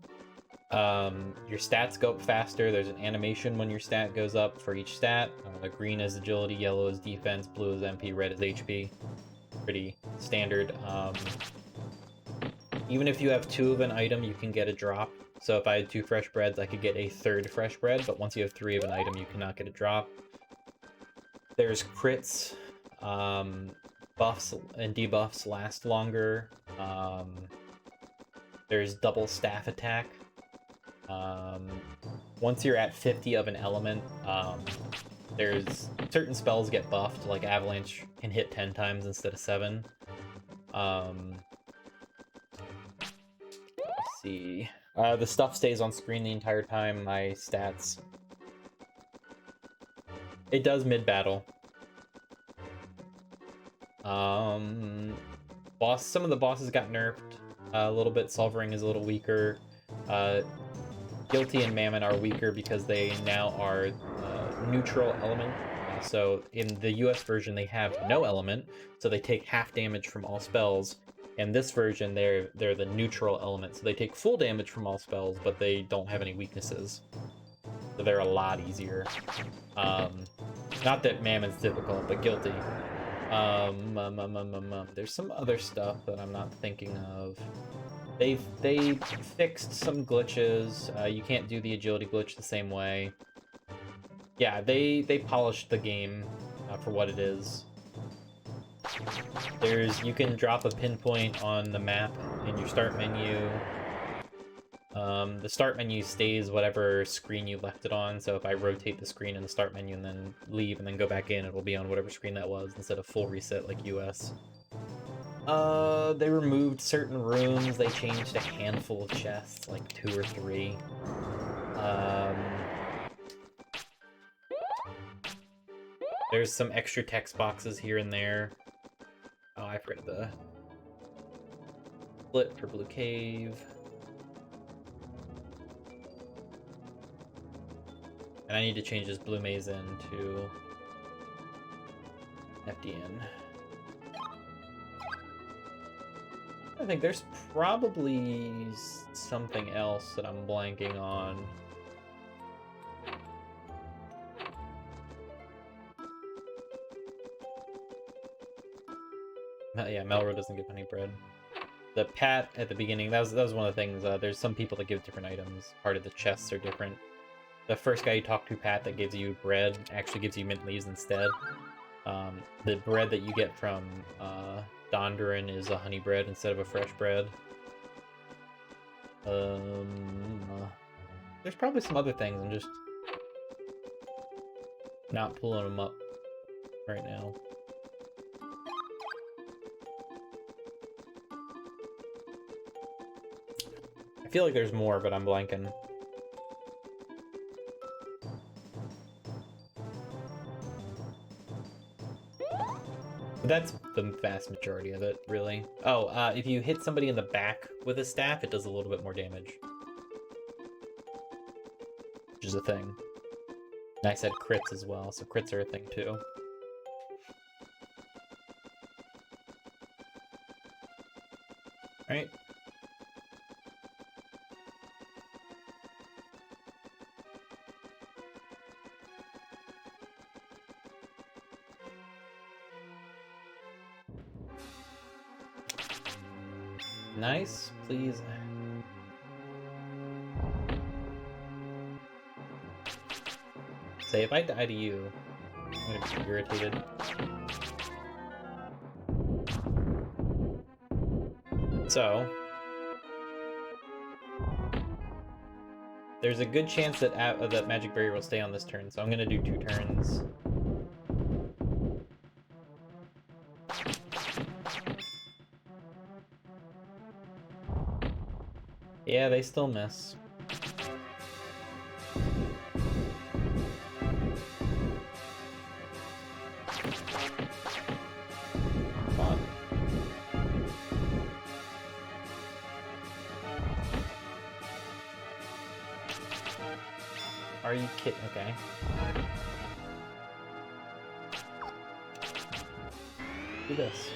Your stats go up faster. There's an animation when your stat goes up for each stat. Green is agility, yellow is defense, blue is MP, red is HP. Pretty standard. Even if you have 2 of an item, you can get a drop. So if I had 2 fresh breads, I could get a 3rd fresh bread, but once you have 3 of an item, you cannot get a drop. There's crits. Buffs and debuffs last longer. There's double staff attack. Once you're at 50 of an element, there's certain spells get buffed, like Avalanche can hit 10 times instead of 7. Let's see. The stuff stays on screen the entire time, my stats. It does mid-battle. Some of the bosses got nerfed a little bit. Solvering is a little weaker. Guilty and Mammon are weaker because they now are neutral element. So in the US version, they have no element, so they take half damage from all spells. In this version, they're the neutral element, so they take full damage from all spells, but they don't have any weaknesses. So they're a lot easier. Not that Mammon's difficult, but Guilty. There's some other stuff that I'm not thinking of. They fixed some glitches. You can't do the agility glitch the same way. Yeah, they polished the game for what it is. You can drop a pinpoint on the map in your start menu. The start menu stays whatever screen you left it on, so if I rotate the screen in the start menu and then leave and then go back in, it'll be on whatever screen that was instead of full reset like US. They removed certain rooms, they changed a handful of chests, like 2 or 3. There's some extra text boxes here and there. Oh, I forgot the split for Blue Cave. And I need to change this Blue Maze into FDN. I think there's probably something else that I'm blanking on. Yeah, Melrose doesn't give honey bread. The pat at the beginning, that was one of the things. There's some people that give different items. Part of the chests are different. The first guy you talk to, Pat, that gives you bread, actually gives you mint leaves instead. The bread that you get from Dondarin is a honey bread instead of a fresh bread. There's probably some other things. I'm just not pulling them up right now. I feel like there's more, but I'm blanking. But that's the vast majority of it, really. Oh, if you hit somebody in the back with a staff, it does a little bit more damage. Which is a thing. And I said crits as well, so crits are a thing too. Alright. Nice, please. Say, if I die to you, I'm gonna be irritated. So, there's a good chance that that Magic Barrier will stay on this turn, so I'm gonna do 2 turns. Yeah, they still miss. Come on. Are you kidding? Okay. Do this.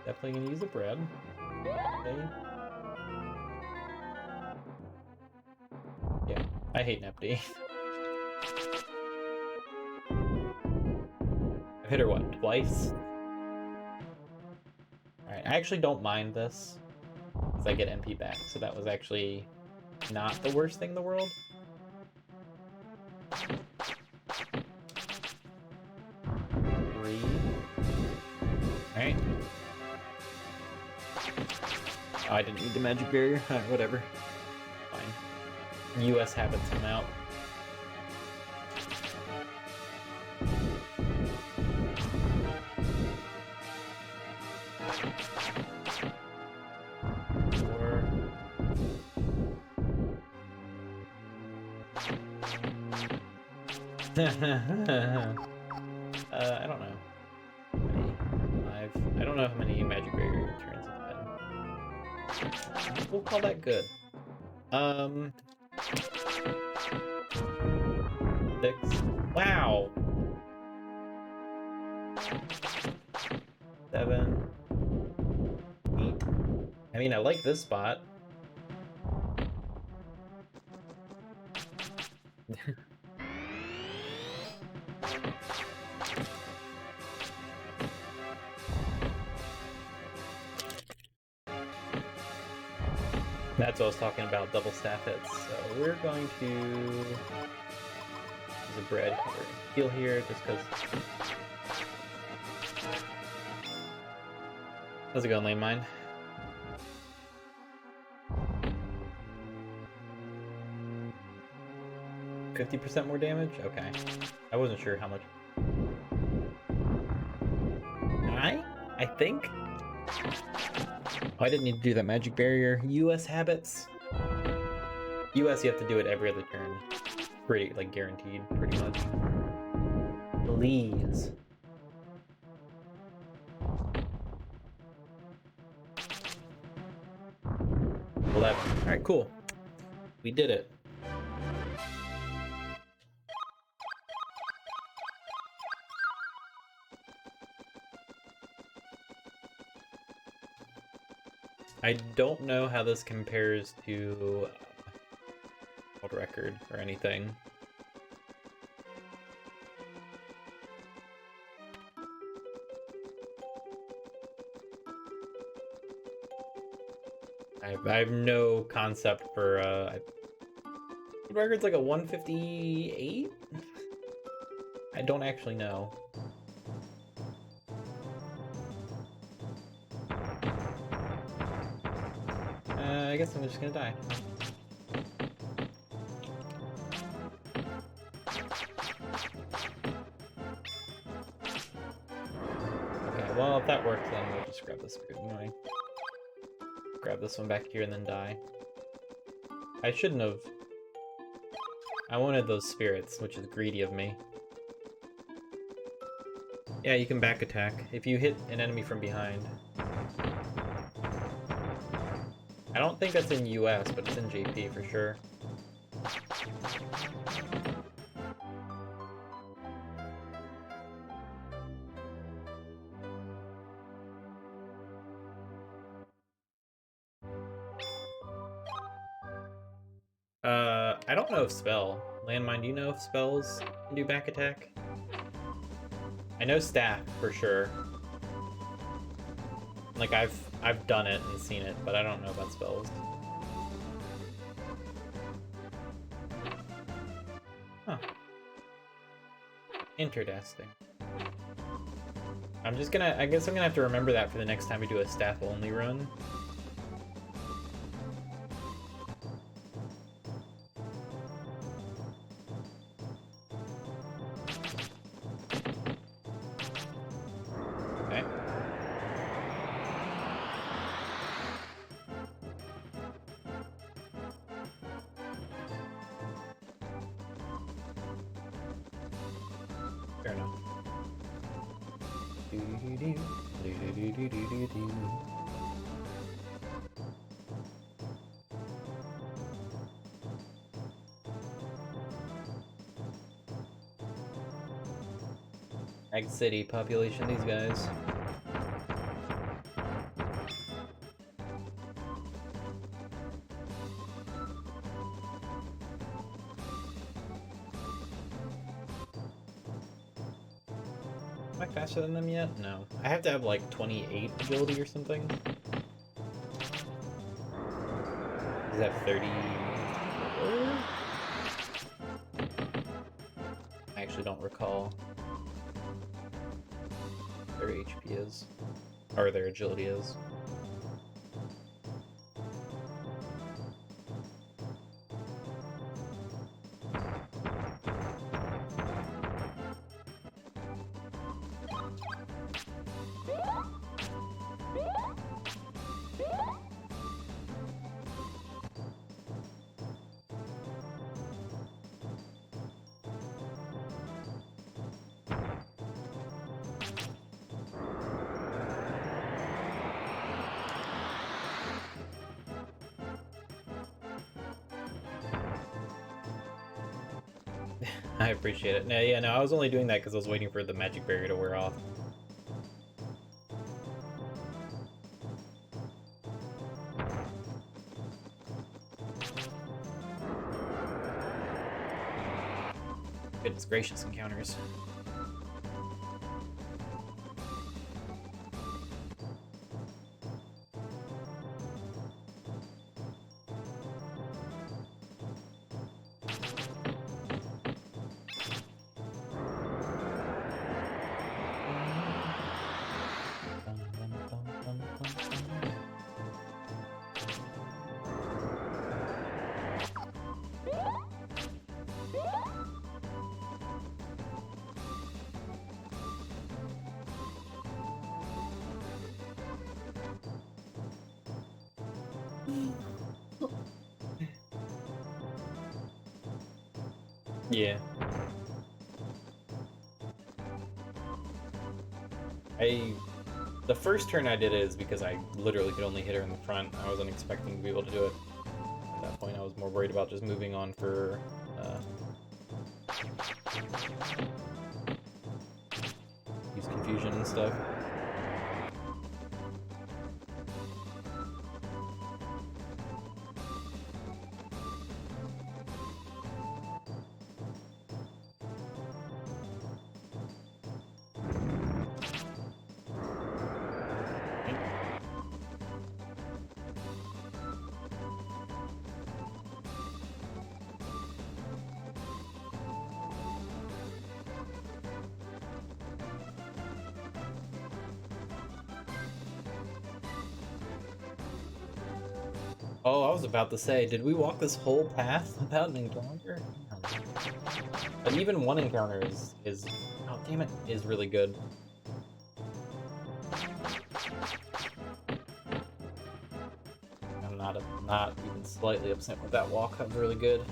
Definitely gonna use the bread. Okay. Yeah, I hate Nepti. I've hit her, what, twice? Alright, I actually don't mind this, because I get MP back, so that was actually not the worst thing in the world. Alright. Oh, I didn't need the magic barrier. Alright, whatever. Fine. US habits come out. I don't know. I don't know how many magic barrier turns it's been. We'll call that good. 6. Wow. 7. 8. I mean, I like this spot. That's what I was talking about, double staff hits. So we're going to use a bread here. Heal here just because How's it going, Lane Mine? $50% more damage? Okay. I wasn't sure how much. I think? Oh, I didn't need to do that magic barrier. US habits? US, you have to do it every other turn. Pretty, like, guaranteed, pretty much. Please. Alright, cool. We did it. I don't know how this compares to world record or anything. I have no concept for world record's like a 158? I don't actually know. I guess I'm just gonna die. Okay, well, if that works, then we'll just grab this spirit anyway. Grab this one back here and then die. I shouldn't have. I wanted those spirits, which is greedy of me. Yeah, you can back attack if you hit an enemy from behind. I don't think that's in US, but it's in JP for sure. I don't know if spell. Landmine, do you know if spells can do back attack? I know staff for sure. Like I've done it and seen it, but I don't know about spells. Huh. Interesting. I guess I'm gonna have to remember that for the next time we do a staff only run. Okay. Fair enough. Egg City population, these guys. Am I faster than them yet? No. I have to have like 28 agility or something. Does that 30? I actually don't recall. Their HP is. Or their agility is. I appreciate it. No, I was only doing that because I was waiting for the magic barrier to wear off. Goodness gracious, encounters. Yeah. The first turn I did it is because I literally could only hit her in the front. I wasn't expecting to be able to do it. At that point, I was more worried about just moving on for use confusion and stuff. Oh, I was about to say, did we walk this whole path without an encounter? But even one encounter is oh damn it, is really good. I'm not even slightly upset with that walk. That was really good.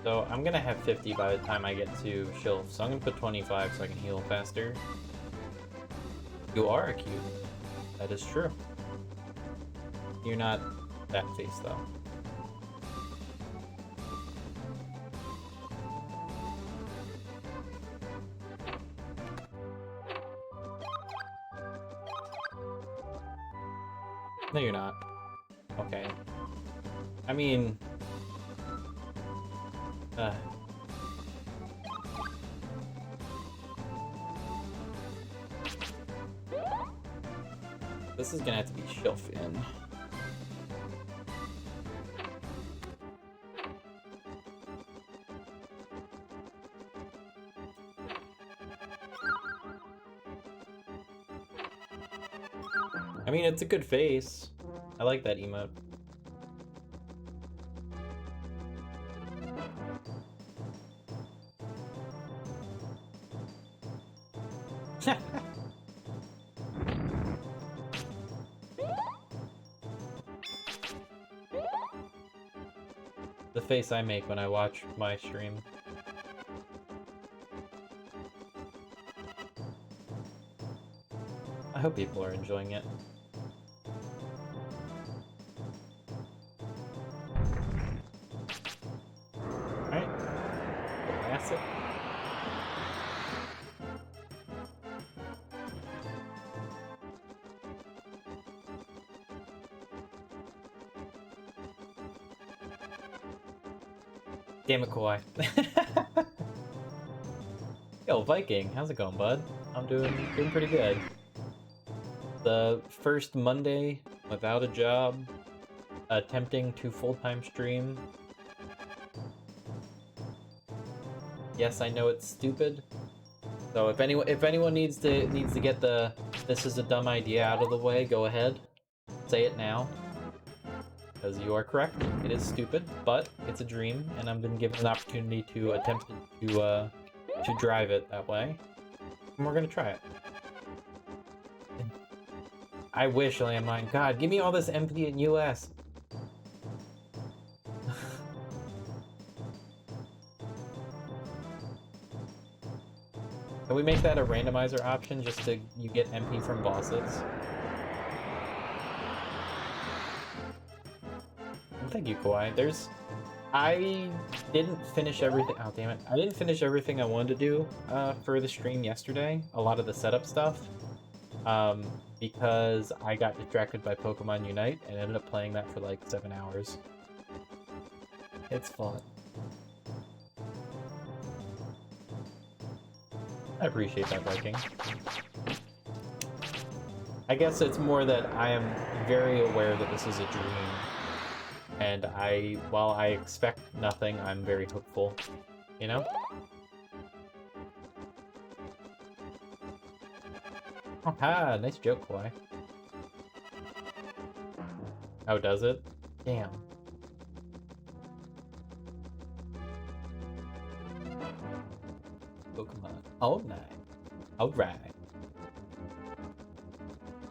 So I'm gonna have 50 by the time I get to Shilf, so I'm gonna put 25 so I can heal faster. You are acute. That is true. You're not that face though. No, you're not. Okay. I mean... This is gonna have to be Shelf in. I mean, it's a good face. I like that emote. The face I make when I watch my stream. I hope people are enjoying it. Alright. That's it. Damn it, Kawhi. Yo, Viking, how's it going, bud? I'm doing pretty good. The first Monday without a job, attempting to full-time stream. Yes, I know it's stupid. So if anyone needs to get the "this is a dumb idea" out of the way, go ahead, say it now. Because you are correct, it is stupid, but it's a dream, and I've been given an opportunity to attempt to drive it that way, and we're gonna try it. I wish, Landmine. God, give me all this MP in US. Can we make that a randomizer option just to you get MP from bosses? Thank you, Kawhi. I didn't finish everything. Oh, damn it. I didn't finish everything I wanted to do for the stream yesterday. A lot of the setup stuff. Because I got distracted by Pokemon Unite and ended up playing that for like 7 hours. It's fun. I appreciate that, Viking. I guess it's more that I am very aware that this is a dream. And while I expect nothing, I'm very hopeful, you know? Aha, nice joke, Kawhi. Oh, does it? Damn. Pokemon. Oh, nice. Alright.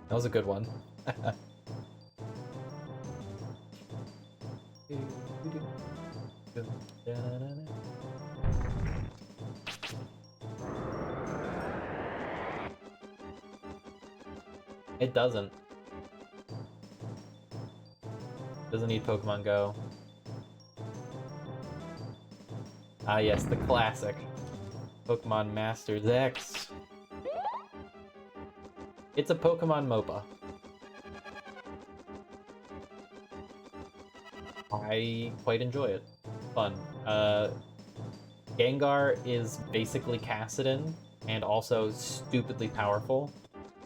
That was a good one. It doesn't. Doesn't need Pokemon Go. Ah yes, the classic. Pokemon Masters X. It's a Pokemon MOBA. I quite enjoy it. Fun. Gengar is basically Kassadin, and also stupidly powerful.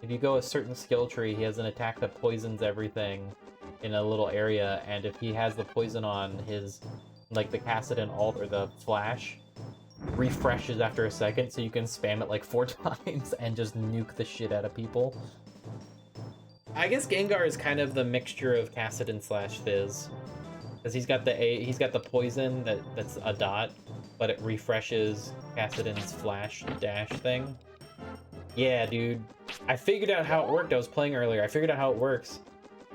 If you go a certain skill tree, he has an attack that poisons everything in a little area, and if he has the poison on, his, like, the Kassadin ult, or the flash, refreshes after a second, so you can spam it like 4 times and just nuke the shit out of people. I guess Gengar is kind of the mixture of Kassadin slash Fizz. Because he's got the poison that's a dot, but it refreshes Kassadin's flash dash thing. Yeah, dude. I figured out how it worked. I was playing earlier. I figured out how it works.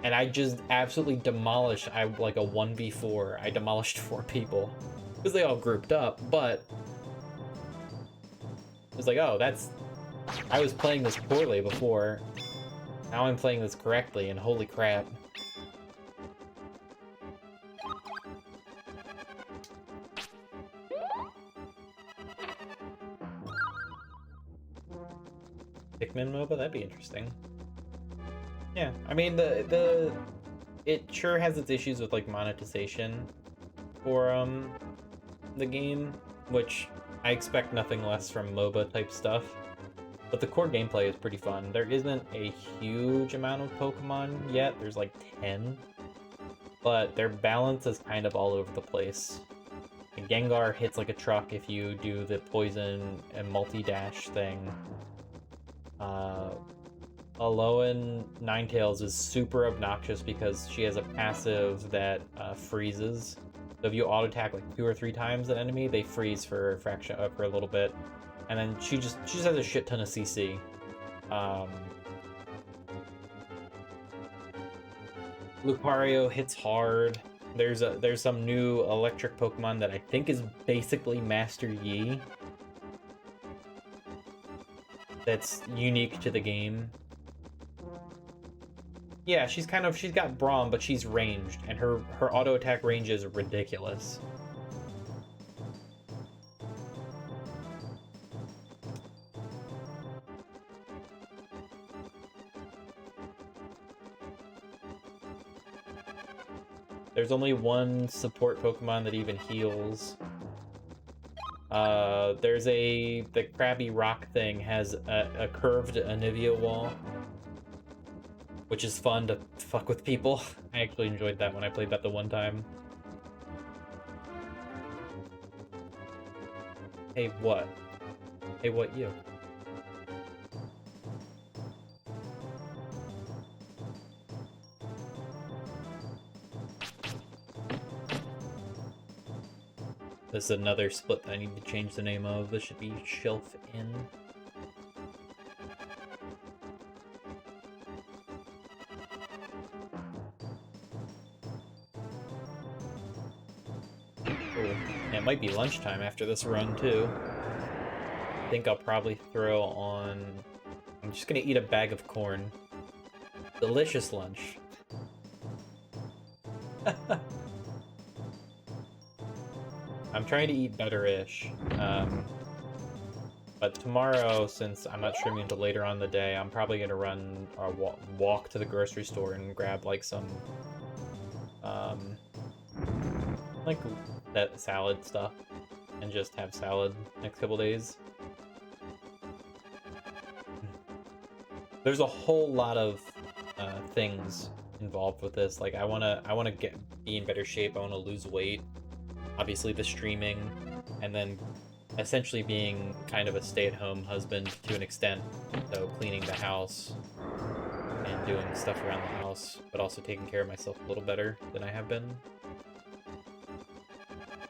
And I just absolutely demolished, like a 1v4. I demolished 4 people. Because they all grouped up, but it was like, oh, I was playing this poorly before. Now I'm playing this correctly, and holy crap. Pikmin MOBA? That'd be interesting. Yeah, I mean, it sure has its issues with, like, monetization for, the game, which I expect nothing less from MOBA type stuff. But the core gameplay is pretty fun. There isn't a huge amount of Pokemon yet. There's like 10. But their balance is kind of all over the place. And Gengar hits like a truck if you do the poison and multi-dash thing. Alolan Ninetales is super obnoxious because she has a passive that freezes. So if you auto-attack like 2 or 3 times an enemy, they freeze for a fraction, for a little bit. And then she just has a shit ton of CC. Lucario hits hard. There's some new electric Pokemon that I think is basically Master Yi. That's unique to the game. Yeah, she's got Braum, but she's ranged, and her auto attack range is ridiculous. There's only one support Pokemon that even heals. The crabby rock thing has a curved Anivia wall, which is fun to fuck with people. I actually enjoyed that when I played that the one time. Hey, what? Hey, what you? This is another split that I need to change the name of. This should be Shelf Inn. It might be lunchtime after this run, too. I think I'll probably throw on... I'm just gonna eat a bag of corn. Delicious lunch. I'm trying to eat better-ish. But tomorrow, since I'm not streaming until later on in the day, I'm probably gonna run or walk to the grocery store and grab, like, some... like, that salad stuff. And just have salad next couple days. There's a whole lot of things involved with this. Like, I wanna be in better shape. I wanna lose weight. Obviously, the streaming, and then essentially being kind of a stay-at-home husband to an extent. So cleaning the house and doing stuff around the house, but also taking care of myself a little better than I have been.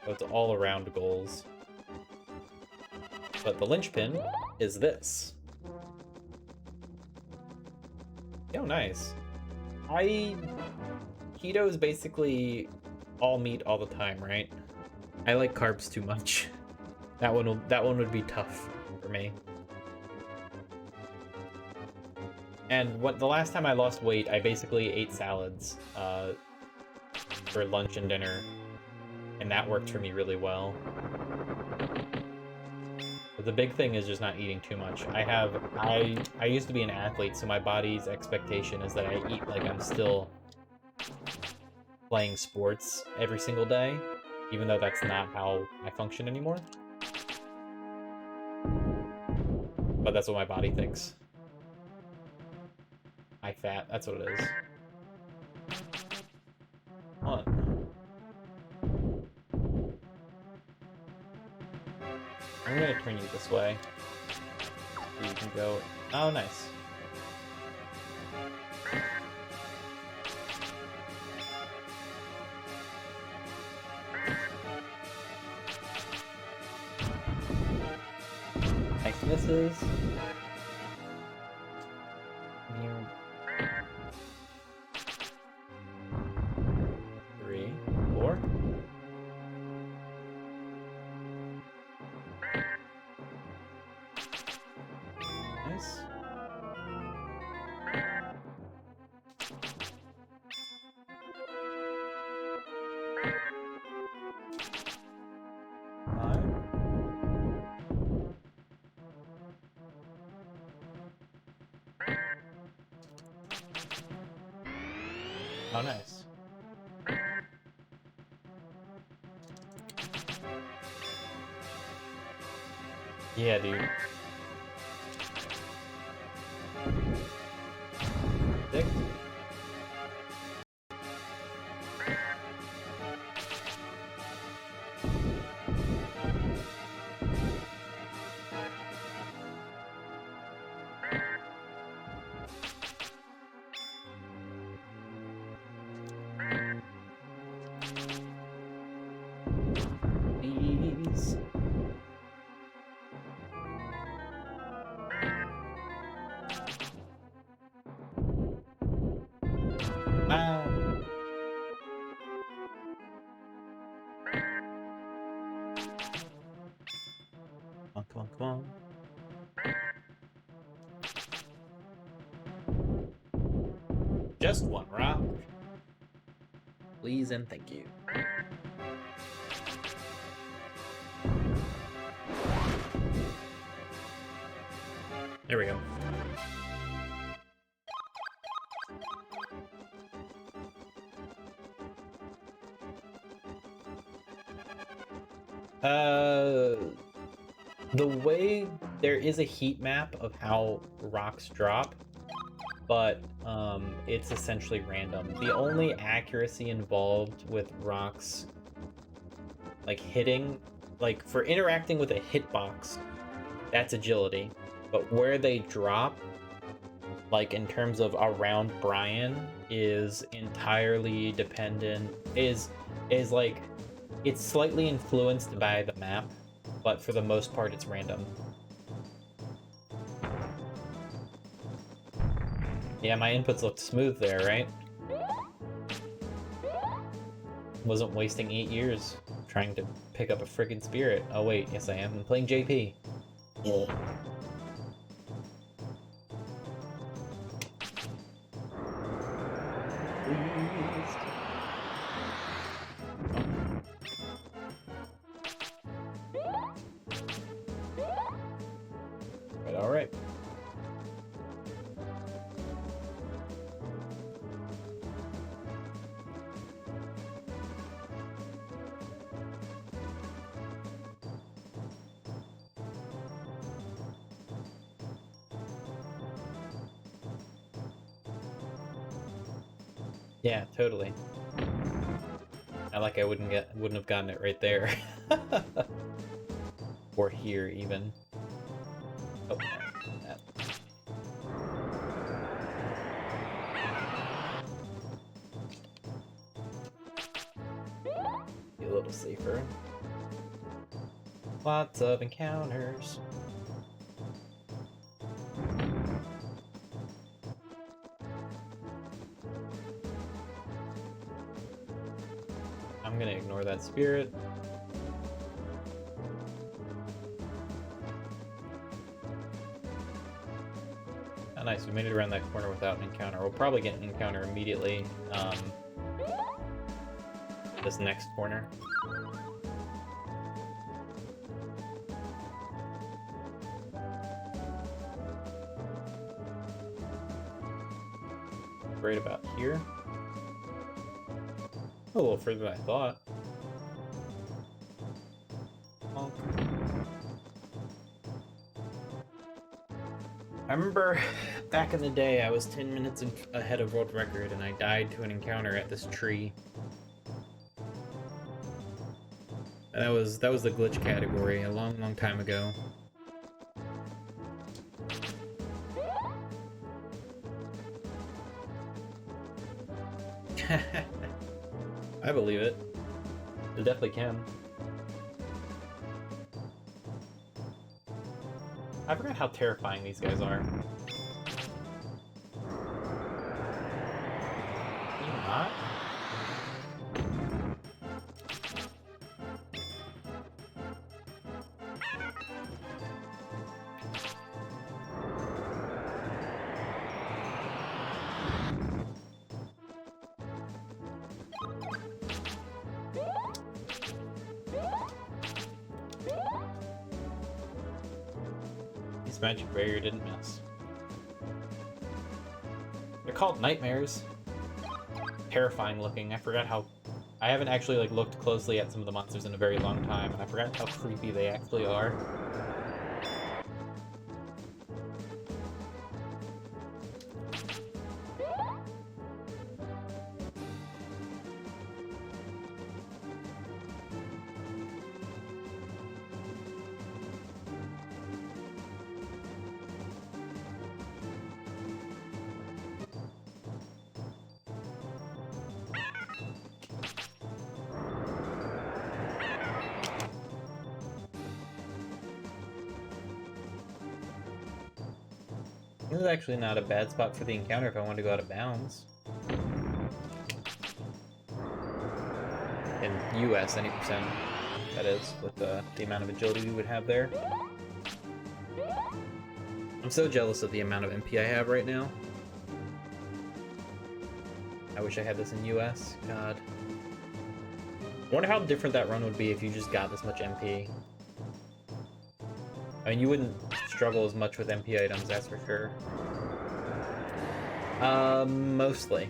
So it's all around goals. But the linchpin is this. Oh, nice. Keto is basically all meat all the time, right? I like carbs too much. That one would be tough for me. And the last time I lost weight, I basically ate salads for lunch and dinner, and that worked for me really well. But the big thing is just not eating too much. I used to be an athlete, so my body's expectation is that I eat like I'm still playing sports every single day, even though that's not how I function anymore. But that's what my body thinks. High fat, that's what it is. Come on. I'm gonna turn you this way. So you can go. Oh, nice. Nice misses. 3, 4. Nice. Oh, nice. Yeah, dude. 6. Please. Ah. Come on, come on. Just one rock. Please and thank you. There we go. The way there is a heat map of how rocks drop, but it's essentially random. The only accuracy involved with rocks, like hitting, like for interacting with a hitbox, that's agility. But where they drop, like in terms of around Brian, is entirely dependent, is like, it's slightly influenced by the map, but for the most part it's random. Yeah, my inputs looked smooth there, right? Wasn't wasting 8 years trying to pick up a friggin' spirit. Oh wait, yes I am. I'm playing JP. Yeah. All right. Yeah, totally. Not like I wouldn't have gotten it right there. Or here even. Oh, that. Be a little safer. Lots of encounters. ignore that spirit. Oh, nice, we made it around that corner without an encounter. We'll probably get an encounter immediately. This next corner. Right about here. A little further than I thought. Honk. I remember back in the day, I was 10 minutes ahead of world record, and I died to an encounter at this tree. And that was the glitch category a long, long time ago. I believe it. It definitely can. I forgot how terrifying these guys are. Can you not? Magic barrier didn't miss. They're called nightmares. Terrifying looking. I forgot how... I haven't actually like looked closely at some of the monsters in a very long time, and I forgot how creepy they actually are. This is actually not a bad spot for the encounter if I want to go out of bounds. In US, any percent, that is, with the amount of agility we would have there. I'm so jealous of the amount of MP I have right now. I wish I had this in US, God. I wonder how different that run would be if you just got this much MP. I mean, you wouldn't struggle as much with MP items, that's for sure. Mostly.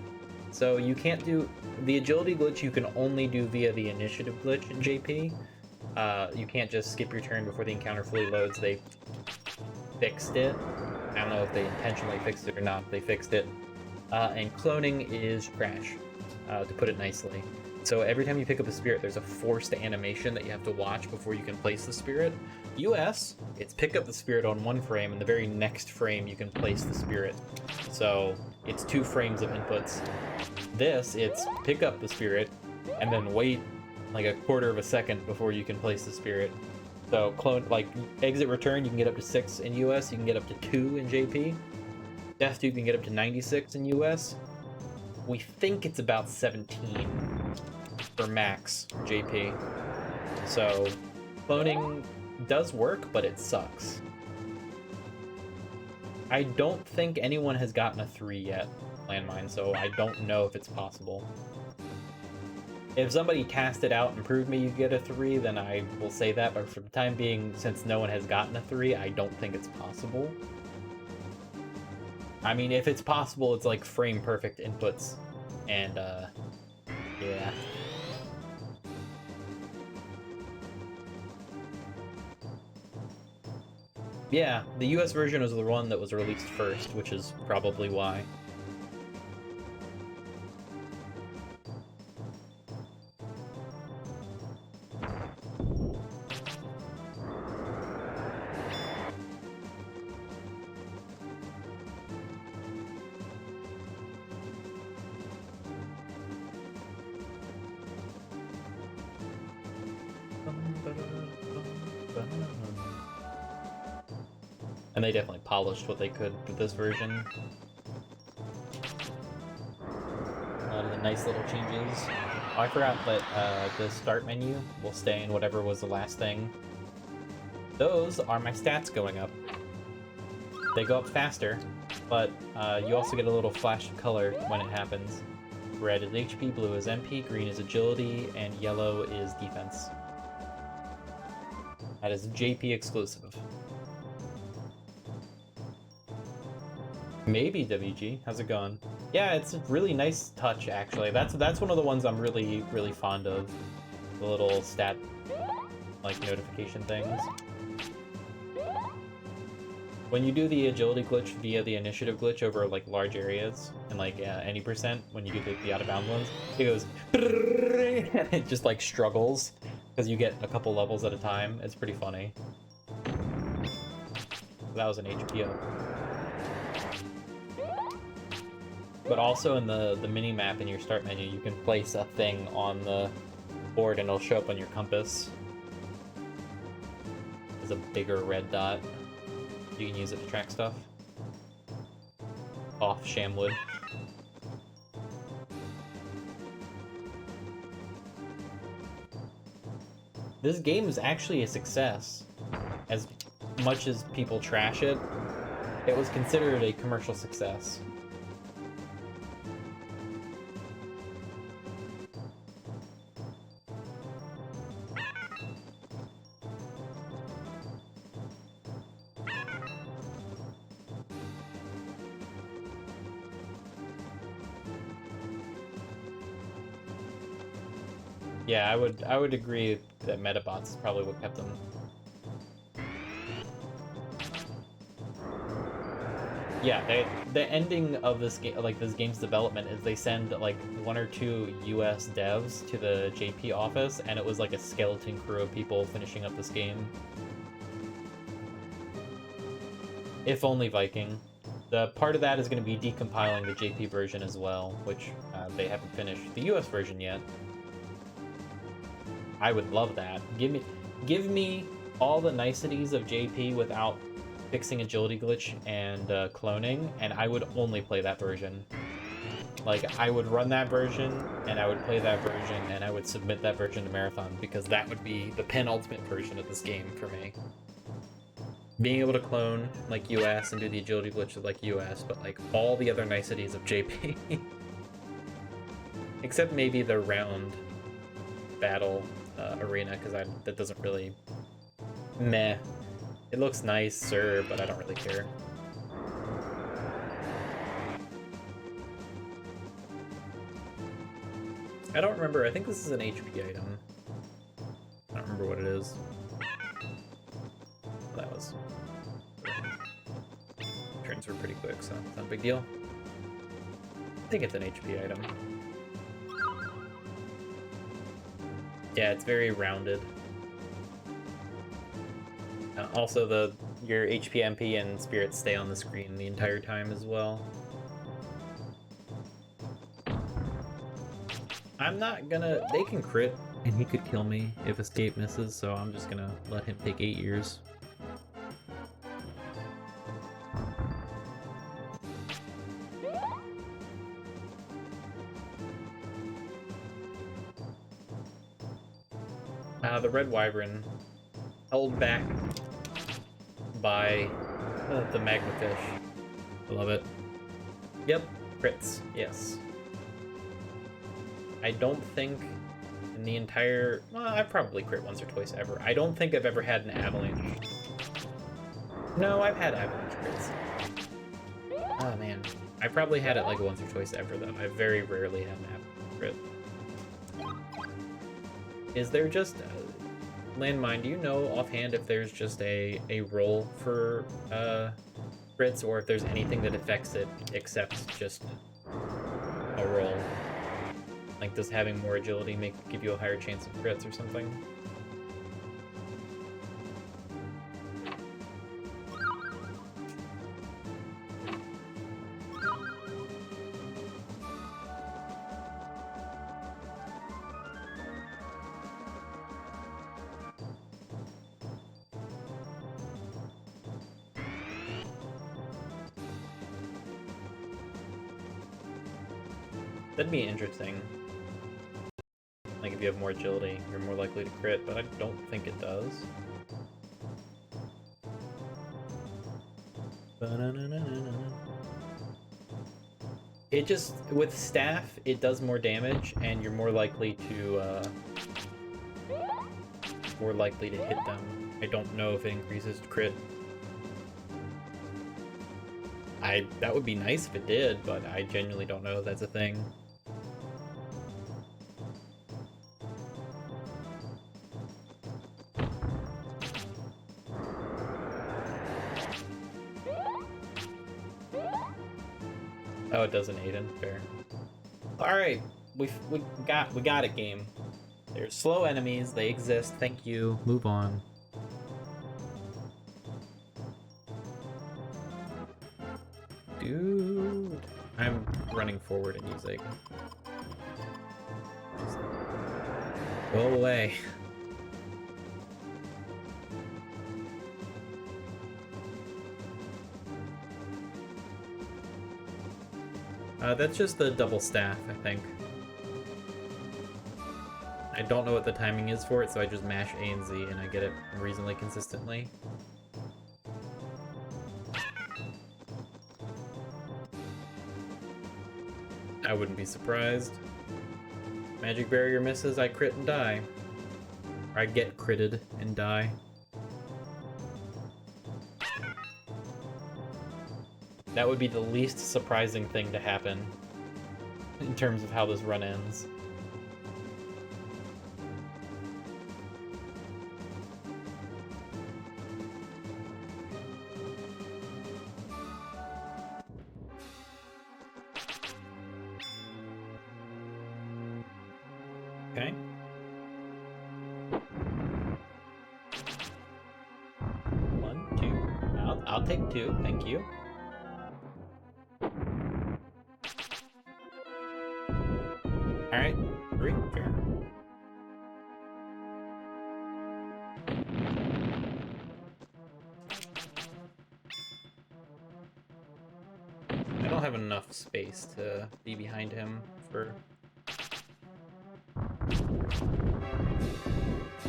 So you can't do... The agility glitch you can only do via the initiative glitch in JP. You can't just skip your turn before the encounter fully loads. They fixed it. I don't know if they intentionally fixed it or not. They fixed it. And cloning is trash, to put it nicely. So every time you pick up a spirit, there's a forced animation that you have to watch before you can place the spirit. US, it's pick up the spirit on one frame, and the very next frame you can place the spirit. So it's 2 frames of inputs. This, it's pick up the spirit, and then wait like a quarter of a second before you can place the spirit. So clone, like exit return, you can get up to 6 in US, you can get up to 2 in JP. Death Tube can get up to 96 in US. We think it's about 17 for max JP. So cloning does work, but it sucks. I don't think anyone has gotten a 3 yet, landmine, so I don't know if it's possible. If somebody cast it out and proved me you get a 3, then I will say that, but for the time being, since no one has gotten a 3, I don't think it's possible. I mean, if it's possible, it's like frame perfect inputs, and yeah. Yeah, the US version was the one that was released first, which is probably why. And they definitely polished what they could with this version. A lot of the nice little changes. Oh, I forgot that the start menu will stay in whatever was the last thing. Those are my stats going up. They go up faster, but you also get a little flash of color when it happens. Red is HP, blue is MP, green is agility, and yellow is defense. That is JP exclusive. Maybe WG. How's it going? Yeah, it's a really nice touch actually. That's one of the ones I'm really fond of. The little stat like notification things. When you do the agility glitch via the initiative glitch over like large areas and like any percent, when you do the out of bounds ones, it goes and it just like struggles because you get a couple levels at a time. It's pretty funny. That was an HP up. But also in the mini map in your start menu, you can place a thing on the board and it'll show up on your compass. There's a bigger red dot. You can use it to track stuff. Off Shamwood. This game is actually a success. As much as people trash it, it was considered a commercial success. Yeah, I would agree that Metabots is probably what kept them. Yeah, the ending of this game, like this game's development, is they send like 1 or 2 US devs to the JP office, and it was like a skeleton crew of people finishing up this game. If only Viking. The part of that is going to be decompiling the JP version as well, which they haven't finished the US version yet. I would love that. Give me all the niceties of JP without fixing agility glitch and cloning, and I would only play that version. Like, I would run that version, and I would play that version, and I would submit that version to Marathon, because that would be the penultimate version of this game for me. Being able to clone, like, US and do the agility glitch with, like, US, but, like, all the other niceties of JP. Except maybe the round battle arena, because that doesn't really... Meh. It looks nice, sir, but I don't really care. I don't remember. I think this is an HP item. I don't remember what it is. That was... Turns were pretty quick, so it's not a big deal. I think it's an HP item. Yeah, it's very rounded. Also, your HP, MP, and spirits stay on the screen the entire time as well. I'm not gonna... They can crit, and he could kill me if escape misses, so I'm just gonna let him take 8 years. The Red Wyvern, held back by the Magma Fish. I love it. Yep, crits, yes. I don't think in the entire... Well, I've probably crit once or twice ever. I don't think I've ever had an avalanche. No, I've had avalanche crits. Oh, man. I probably had it like once or twice ever, though. I very rarely had an avalanche crit. Is there just... Landmine, do you know offhand if there's just a roll for crits, or if there's anything that affects it except just a roll? Like, does having more agility give you a higher chance of crits or something? That'd be interesting. you have more agility, you're more likely to crit, but I don't think it does. It just, with staff, it does more damage, and you're more likely to hit them. I don't know if it increases crit. That would be nice if it did, but I genuinely don't know if that's a thing. Oh, it doesn't, Aiden. Fair. All right, we got it, game. There's slow enemies. They exist. Thank you. Move on. Dude, I'm running forward and using. Go away. That's just the double staff, I think. I don't know what the timing is for it, so I just mash A and Z and I get it reasonably consistently. I wouldn't be surprised. Magic barrier misses, I crit and die. Or I get critted and die. That would be the least surprising thing to happen in terms of how this run ends. Okay. One, two. I'll take two, thank you. Alright, three, fair. I don't have enough space to be behind him for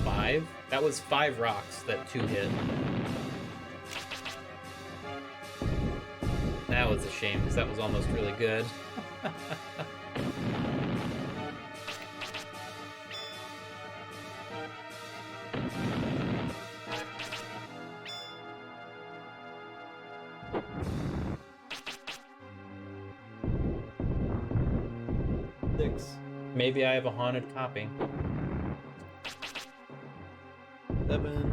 5. That was 5 rocks that 2 hit. That was a shame, because that was almost really good. Maybe I have a haunted copy. 7.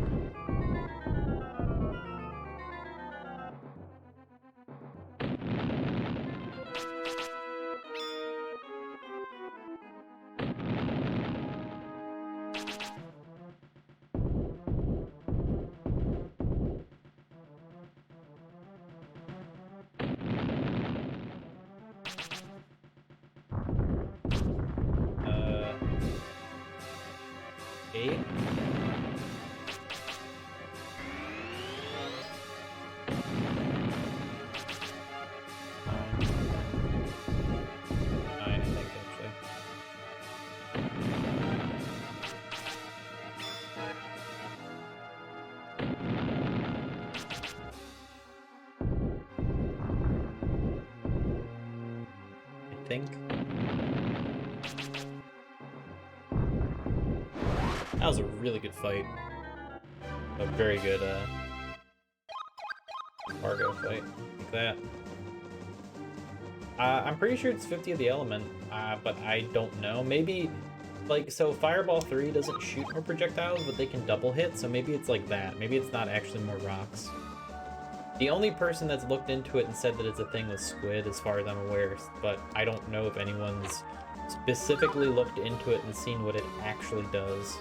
That was a really good fight. A very good Fargo fight. Like that. I'm pretty sure it's 50 of the element, but I don't know. Maybe, like, so Fireball 3 doesn't shoot more projectiles, but they can double hit, so maybe it's like that. Maybe it's not actually more rocks. The only person that's looked into it and said that it's a thing was Squid, as far as I'm aware, but I don't know if anyone's specifically looked into it and seen what it actually does.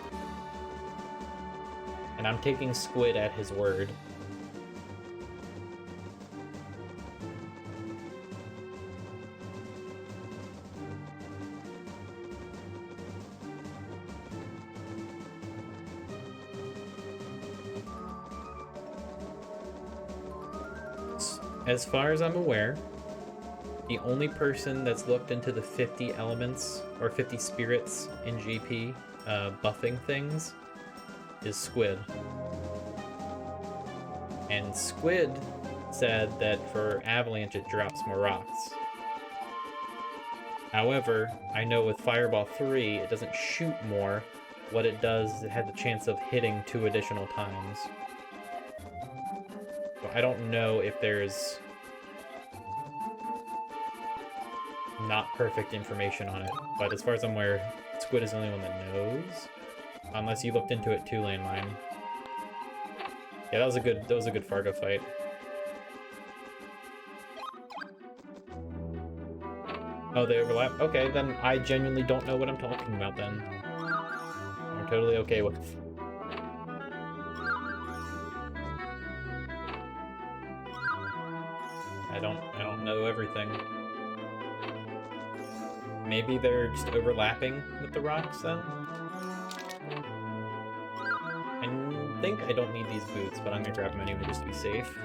And I'm taking Squid at his word. As far as I'm aware, the only person that's looked into the 50 elements or 50 spirits in JP buffing things is Squid. And Squid said that for Avalanche it drops more rocks. However, I know with Fireball 3 it doesn't shoot more. What it does is it had the chance of hitting 2 additional times. So I don't know if there's not perfect information on it, but as far as I'm aware, Squid is the only one that knows. Unless you looked into it too, Landmine. Yeah, that was a good Fargo fight. Oh, they overlap? Okay, then I genuinely don't know what I'm talking about then. I'm totally okay with. I don't know everything. Maybe they're just overlapping with the rocks then? I think I don't need these boots, but I'm gonna grab them anyway just to be safe.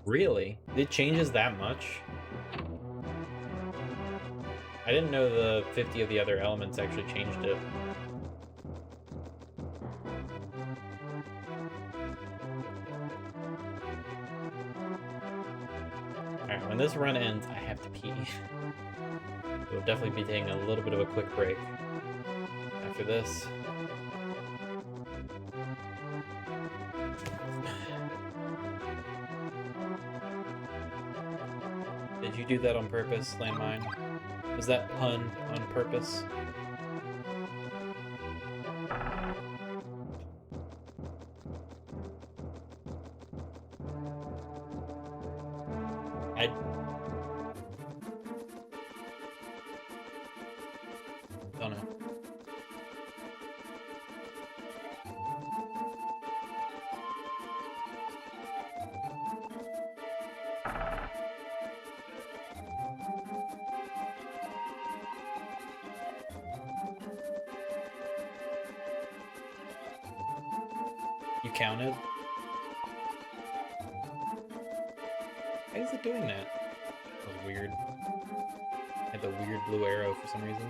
Really? It changes that much? I didn't know the 50 of the other elements actually changed it. Alright, when this run ends, I have to pee. We'll definitely be taking a little bit of a quick break after this. Did you do that on purpose, Landmine? Was that pun on purpose? I don't know. You counted? Why is it doing that? That was weird. Had the weird blue arrow for some reason.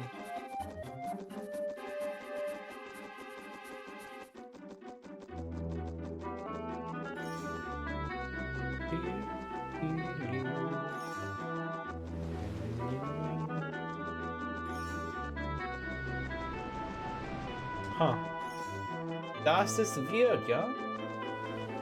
Huh. Das ist weird, yeah?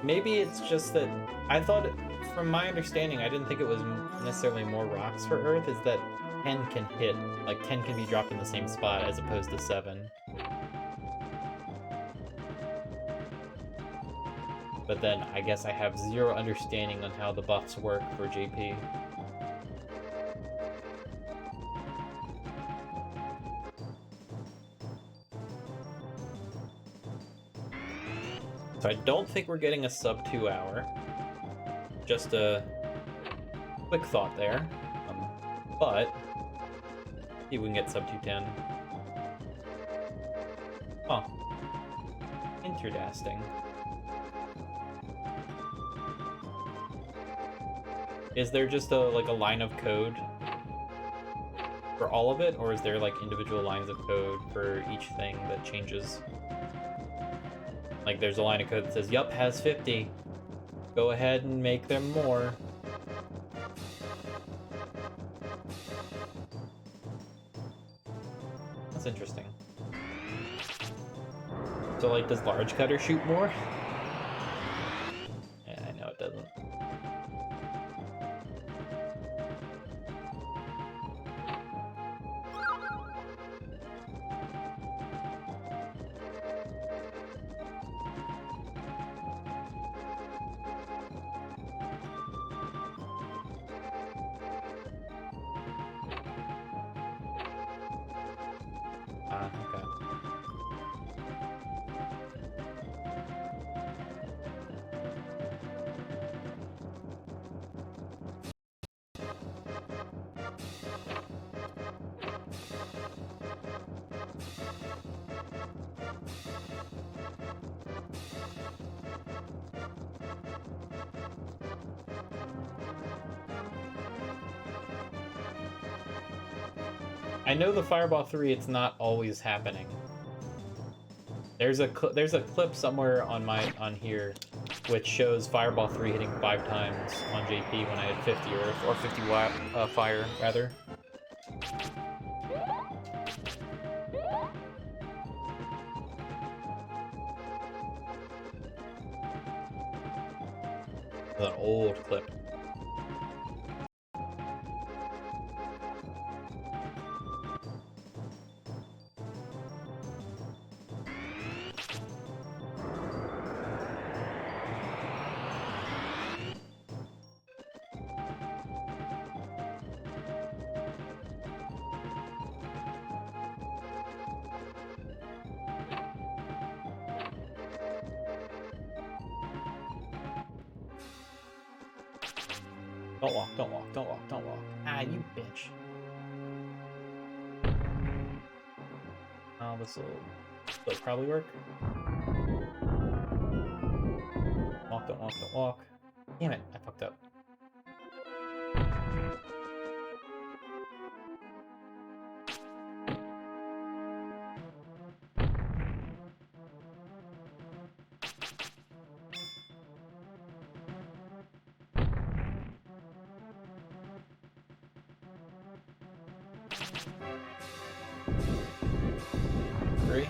Maybe it's just that I thought, from my understanding, I didn't think it was necessarily more rocks for Earth, is that 10 can hit, like 10 can be dropped in the same spot as opposed to 7. But then I guess I have zero understanding on how the buffs work for JP. So I don't think we're getting a sub 2 hour. Just a quick thought there. But see if we can get sub 210. Huh. Interesting. Is there just a line of code for all of it, or is there like individual lines of code for each thing that changes? Like there's a line of code that says, yup, has 50. Go ahead and make them more. That's interesting. So like, does large cutter shoot more? Yeah, I know it doesn't. Okay. I know the Fireball 3, it's not always happening. There's a clip somewhere on here which shows Fireball 3 hitting 5 times on JP when I had 50 Earth, or 50 Fire, rather. An old clip. Don't walk, don't walk, don't walk, don't walk. Ah, you bitch. Oh, this'll probably work. Walk, don't walk, don't walk. Damn it, I fucked up. Three.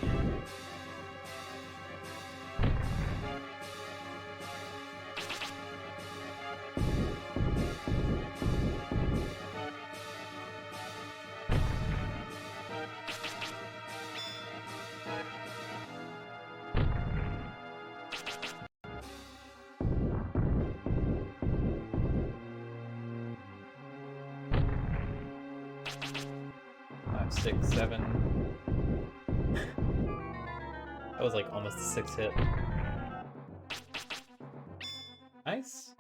Five, 6, 7. That was like almost a 6 hit. Nice.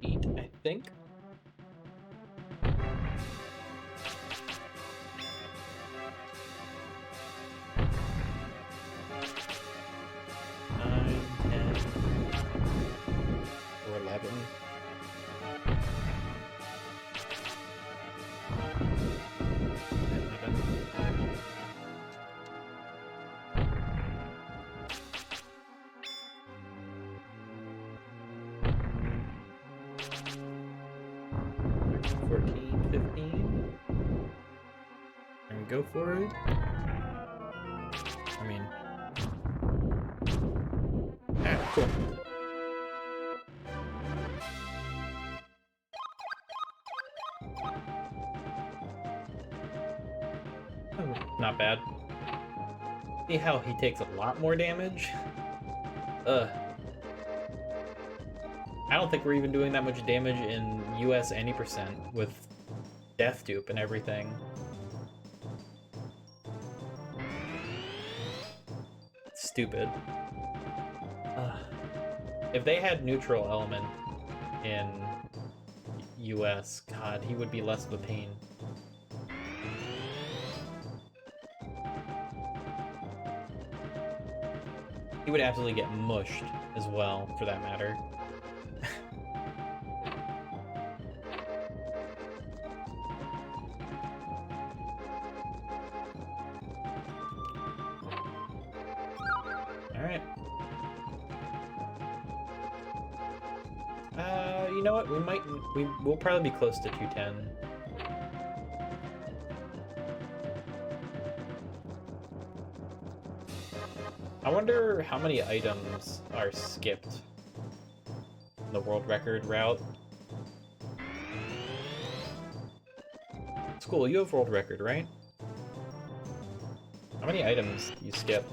Eat, I think. Go for it. I mean, cool. Oh, not bad. See how he takes a lot more damage? I don't think we're even doing that much damage in US any percent with death dupe and everything. Stupid. If they had neutral element in US, God, he would be less of a pain. He would absolutely get mushed as well, for that matter. Alright. You know what? We'll probably be close to 210. I wonder how many items are skipped in the world record route. School, you have world record, right? How many items do you skip?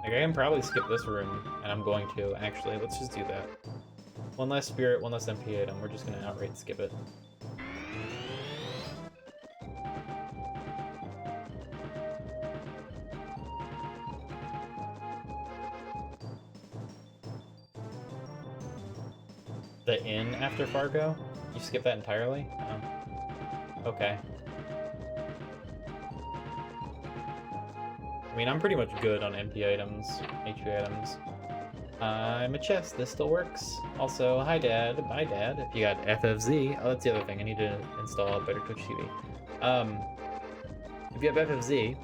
Like, I can probably skip this room, and I'm going to, actually. Let's just do that. One less spirit, one less MP item. We're just gonna outright skip it. The inn after Fargo? You skip that entirely? Oh. Okay. I mean, I'm pretty much good on MP items, HP items. I'm a chest. This still works. Also, hi Dad. Bye Dad. If you got FFZ. Oh, that's the other thing. I need to install Better Twitch TV. If you have FFZ,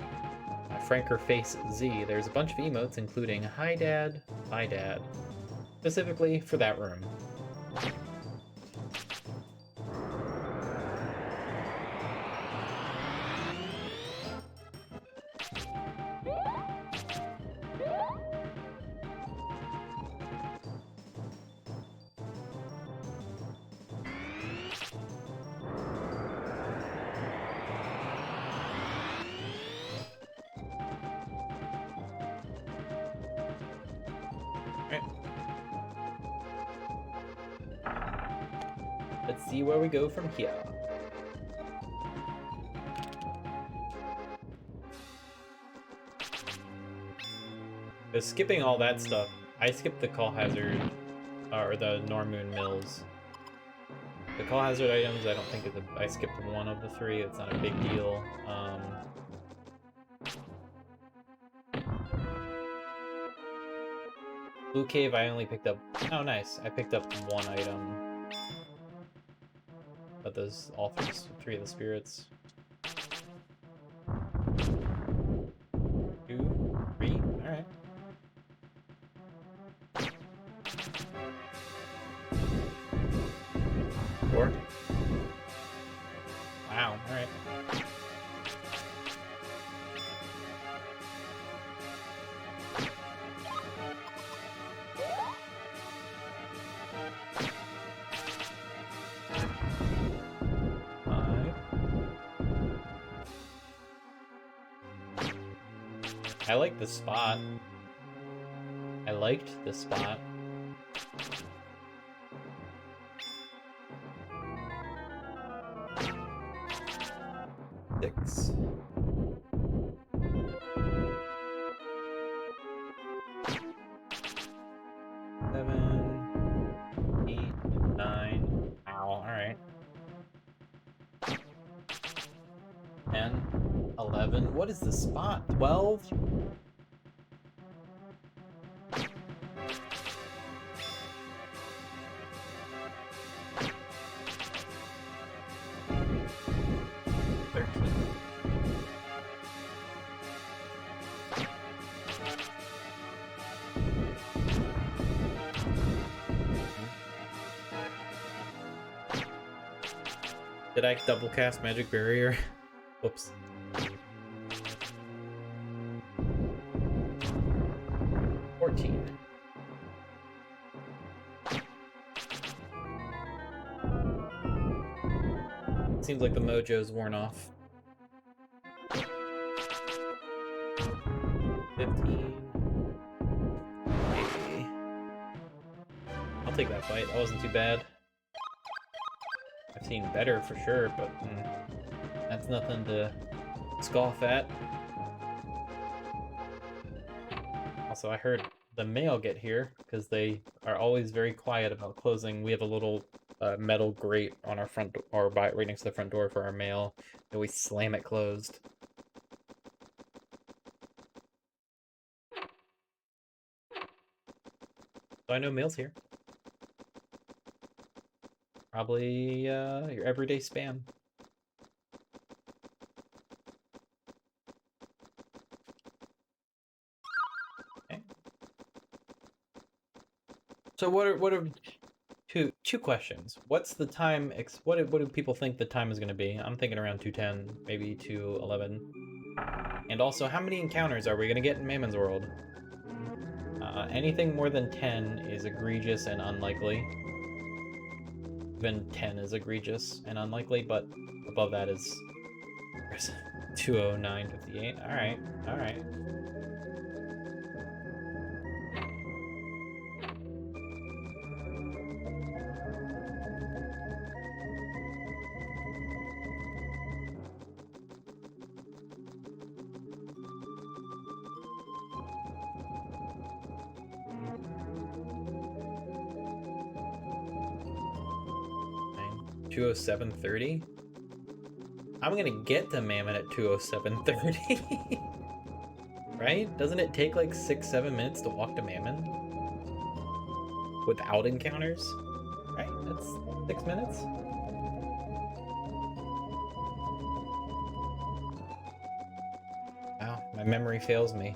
Franker Face Z, there's a bunch of emotes including hi Dad, bye Dad. Specifically for that room. Let's see where we go from here. Because skipping all that stuff, I skipped the Call Hazard, or the Normoon Mills. The Call Hazard items, I don't think is I skipped one of the three, it's not a big deal. Blue Cave, I only picked up, oh nice, I picked up one item. But those, all three of the spirits. 2, 3, alright. Four. Wow, alright. I like the spot. I liked the spot. Six. Seven. 8, 9. Ow, alright. 10, 11. What is the spot? 12? Did I double cast Magic Barrier? Whoops. Seems like the mojo's worn off. 15. Maybe. I'll take that fight. That wasn't too bad. I've seen better for sure, but that's nothing to scoff at. Also, I heard the mail get here because they are always very quiet about closing. We have a little metal grate on our front or right next to the front door for our mail, and we slam it closed. So I know mail's here. Probably your everyday spam. Okay. So what are two questions? What's the time? What do people think the time is going to be? I'm thinking around 2:10, maybe 2:11. And also, how many encounters are we going to get in Maymon's World? Anything more than 10 is egregious and unlikely. Even 10 is egregious and unlikely, but above that is 209.58. Alright, alright. 2:07:30. I'm gonna get to Mammon at 2:07:30. Right? Doesn't it take like 6-7 minutes to walk to Mammon? Without encounters? Right? That's 6 minutes? Wow, my memory fails me.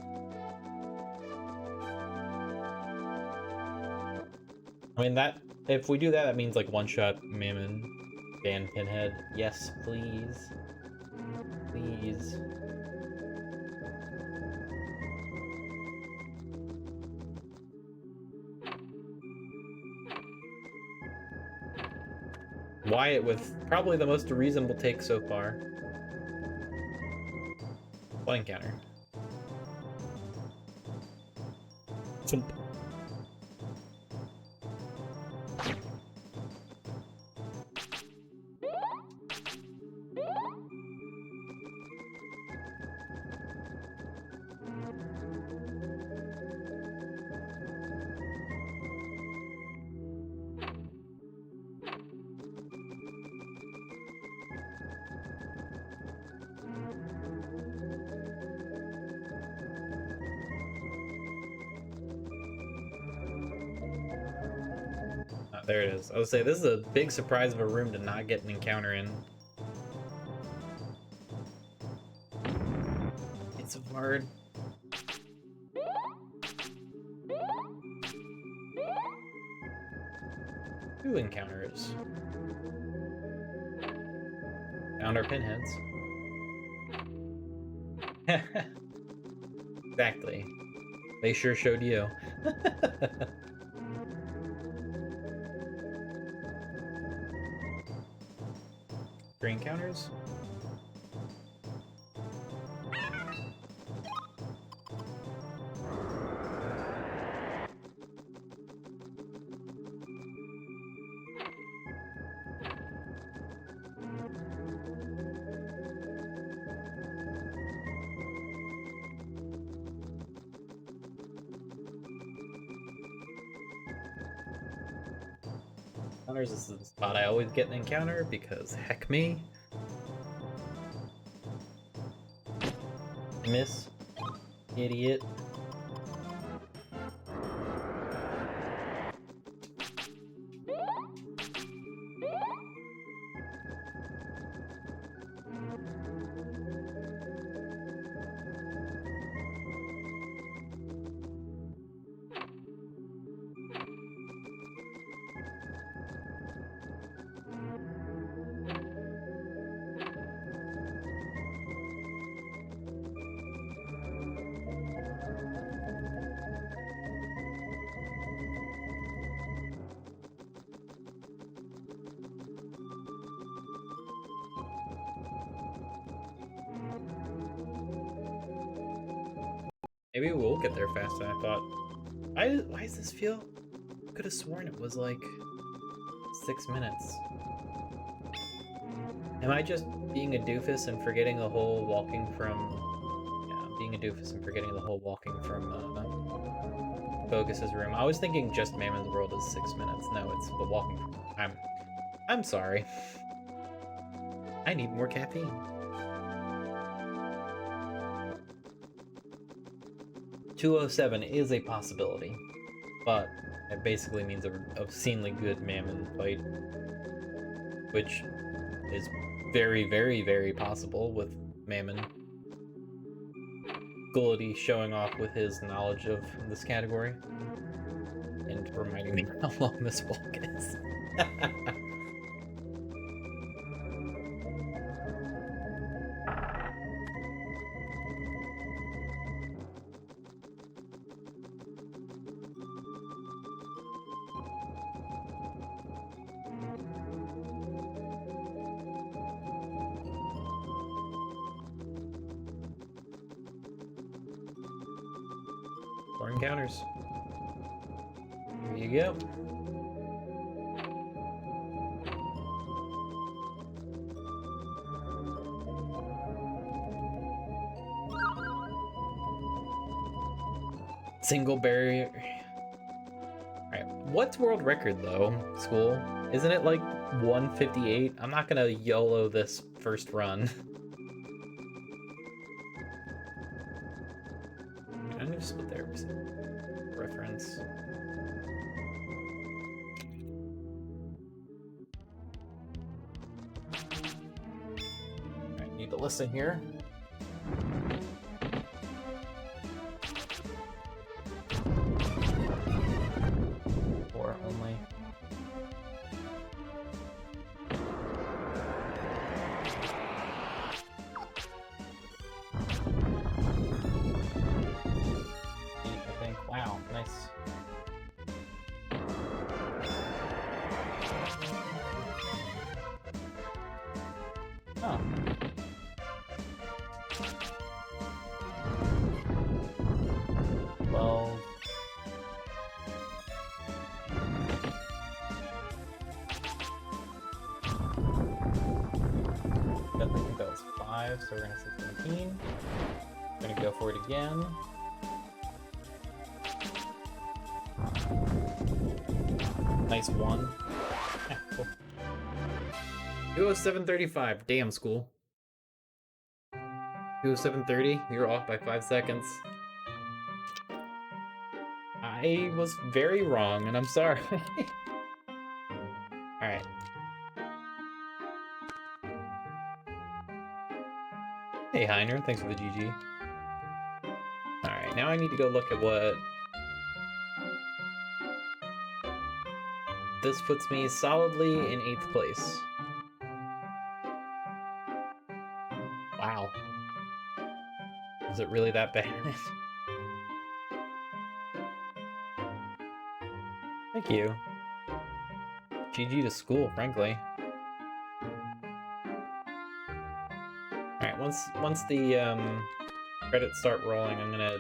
I mean, that if we do that, that means like one-shot Mammon, ban Pinhead. Yes, please. Please. Wyatt with probably the most reasonable take so far. One encounter. Thump. There it is. I would say this is a big surprise of a room to not get an encounter in. It's so hard. Two encounters. Found our pinheads. Exactly. They sure showed you. 3 encounters? Encounters is the spot I always get an encounter because heck me. Miss. Idiot. Maybe we'll get there faster than I thought. Why does this feel? I could have sworn it was like 6 minutes. Am I just being a doofus and forgetting the whole walking from... Yeah, being a doofus and forgetting the whole walking from Focus's room. I was thinking just Mammon's World is 6 minutes. No, it's the walking from... I'm sorry. I need more caffeine. 2:07 is a possibility, but it basically means an obscenely good Mammon fight, which is very, very, very possible with Mammon. Gullity showing off with his knowledge of this category and reminding me how long this walk is. Four encounters. Here you go. Single barrier. Alright, what's world record though, school? Isn't it like 158. I'm not gonna YOLO this first run. I need to split there for some reference. I need to listen here. Or only. I think. Wow, nice. Oh. Well. Definitely think that was 5, so we're gonna say 17. We're gonna go for it again. Nice 1. Yeah, cool. 207.35. Damn, school. 207.30. You're off by 5 seconds. I was very wrong, and I'm sorry. Alright. Hey, Heiner. Thanks for the GG. Alright, now I need to go look at what... This puts me solidly in 8th place. Wow. Was it really that bad? Thank you. GG to school, frankly. Alright, once the credits start rolling, I'm gonna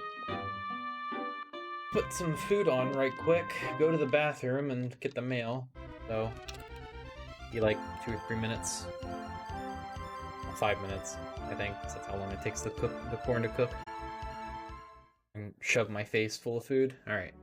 put some food on right quick, go to the bathroom, and get the mail. So, be like 2 or 3 minutes. 5 minutes, I think. That's how long it takes the corn to cook. And shove my face full of food. Alright.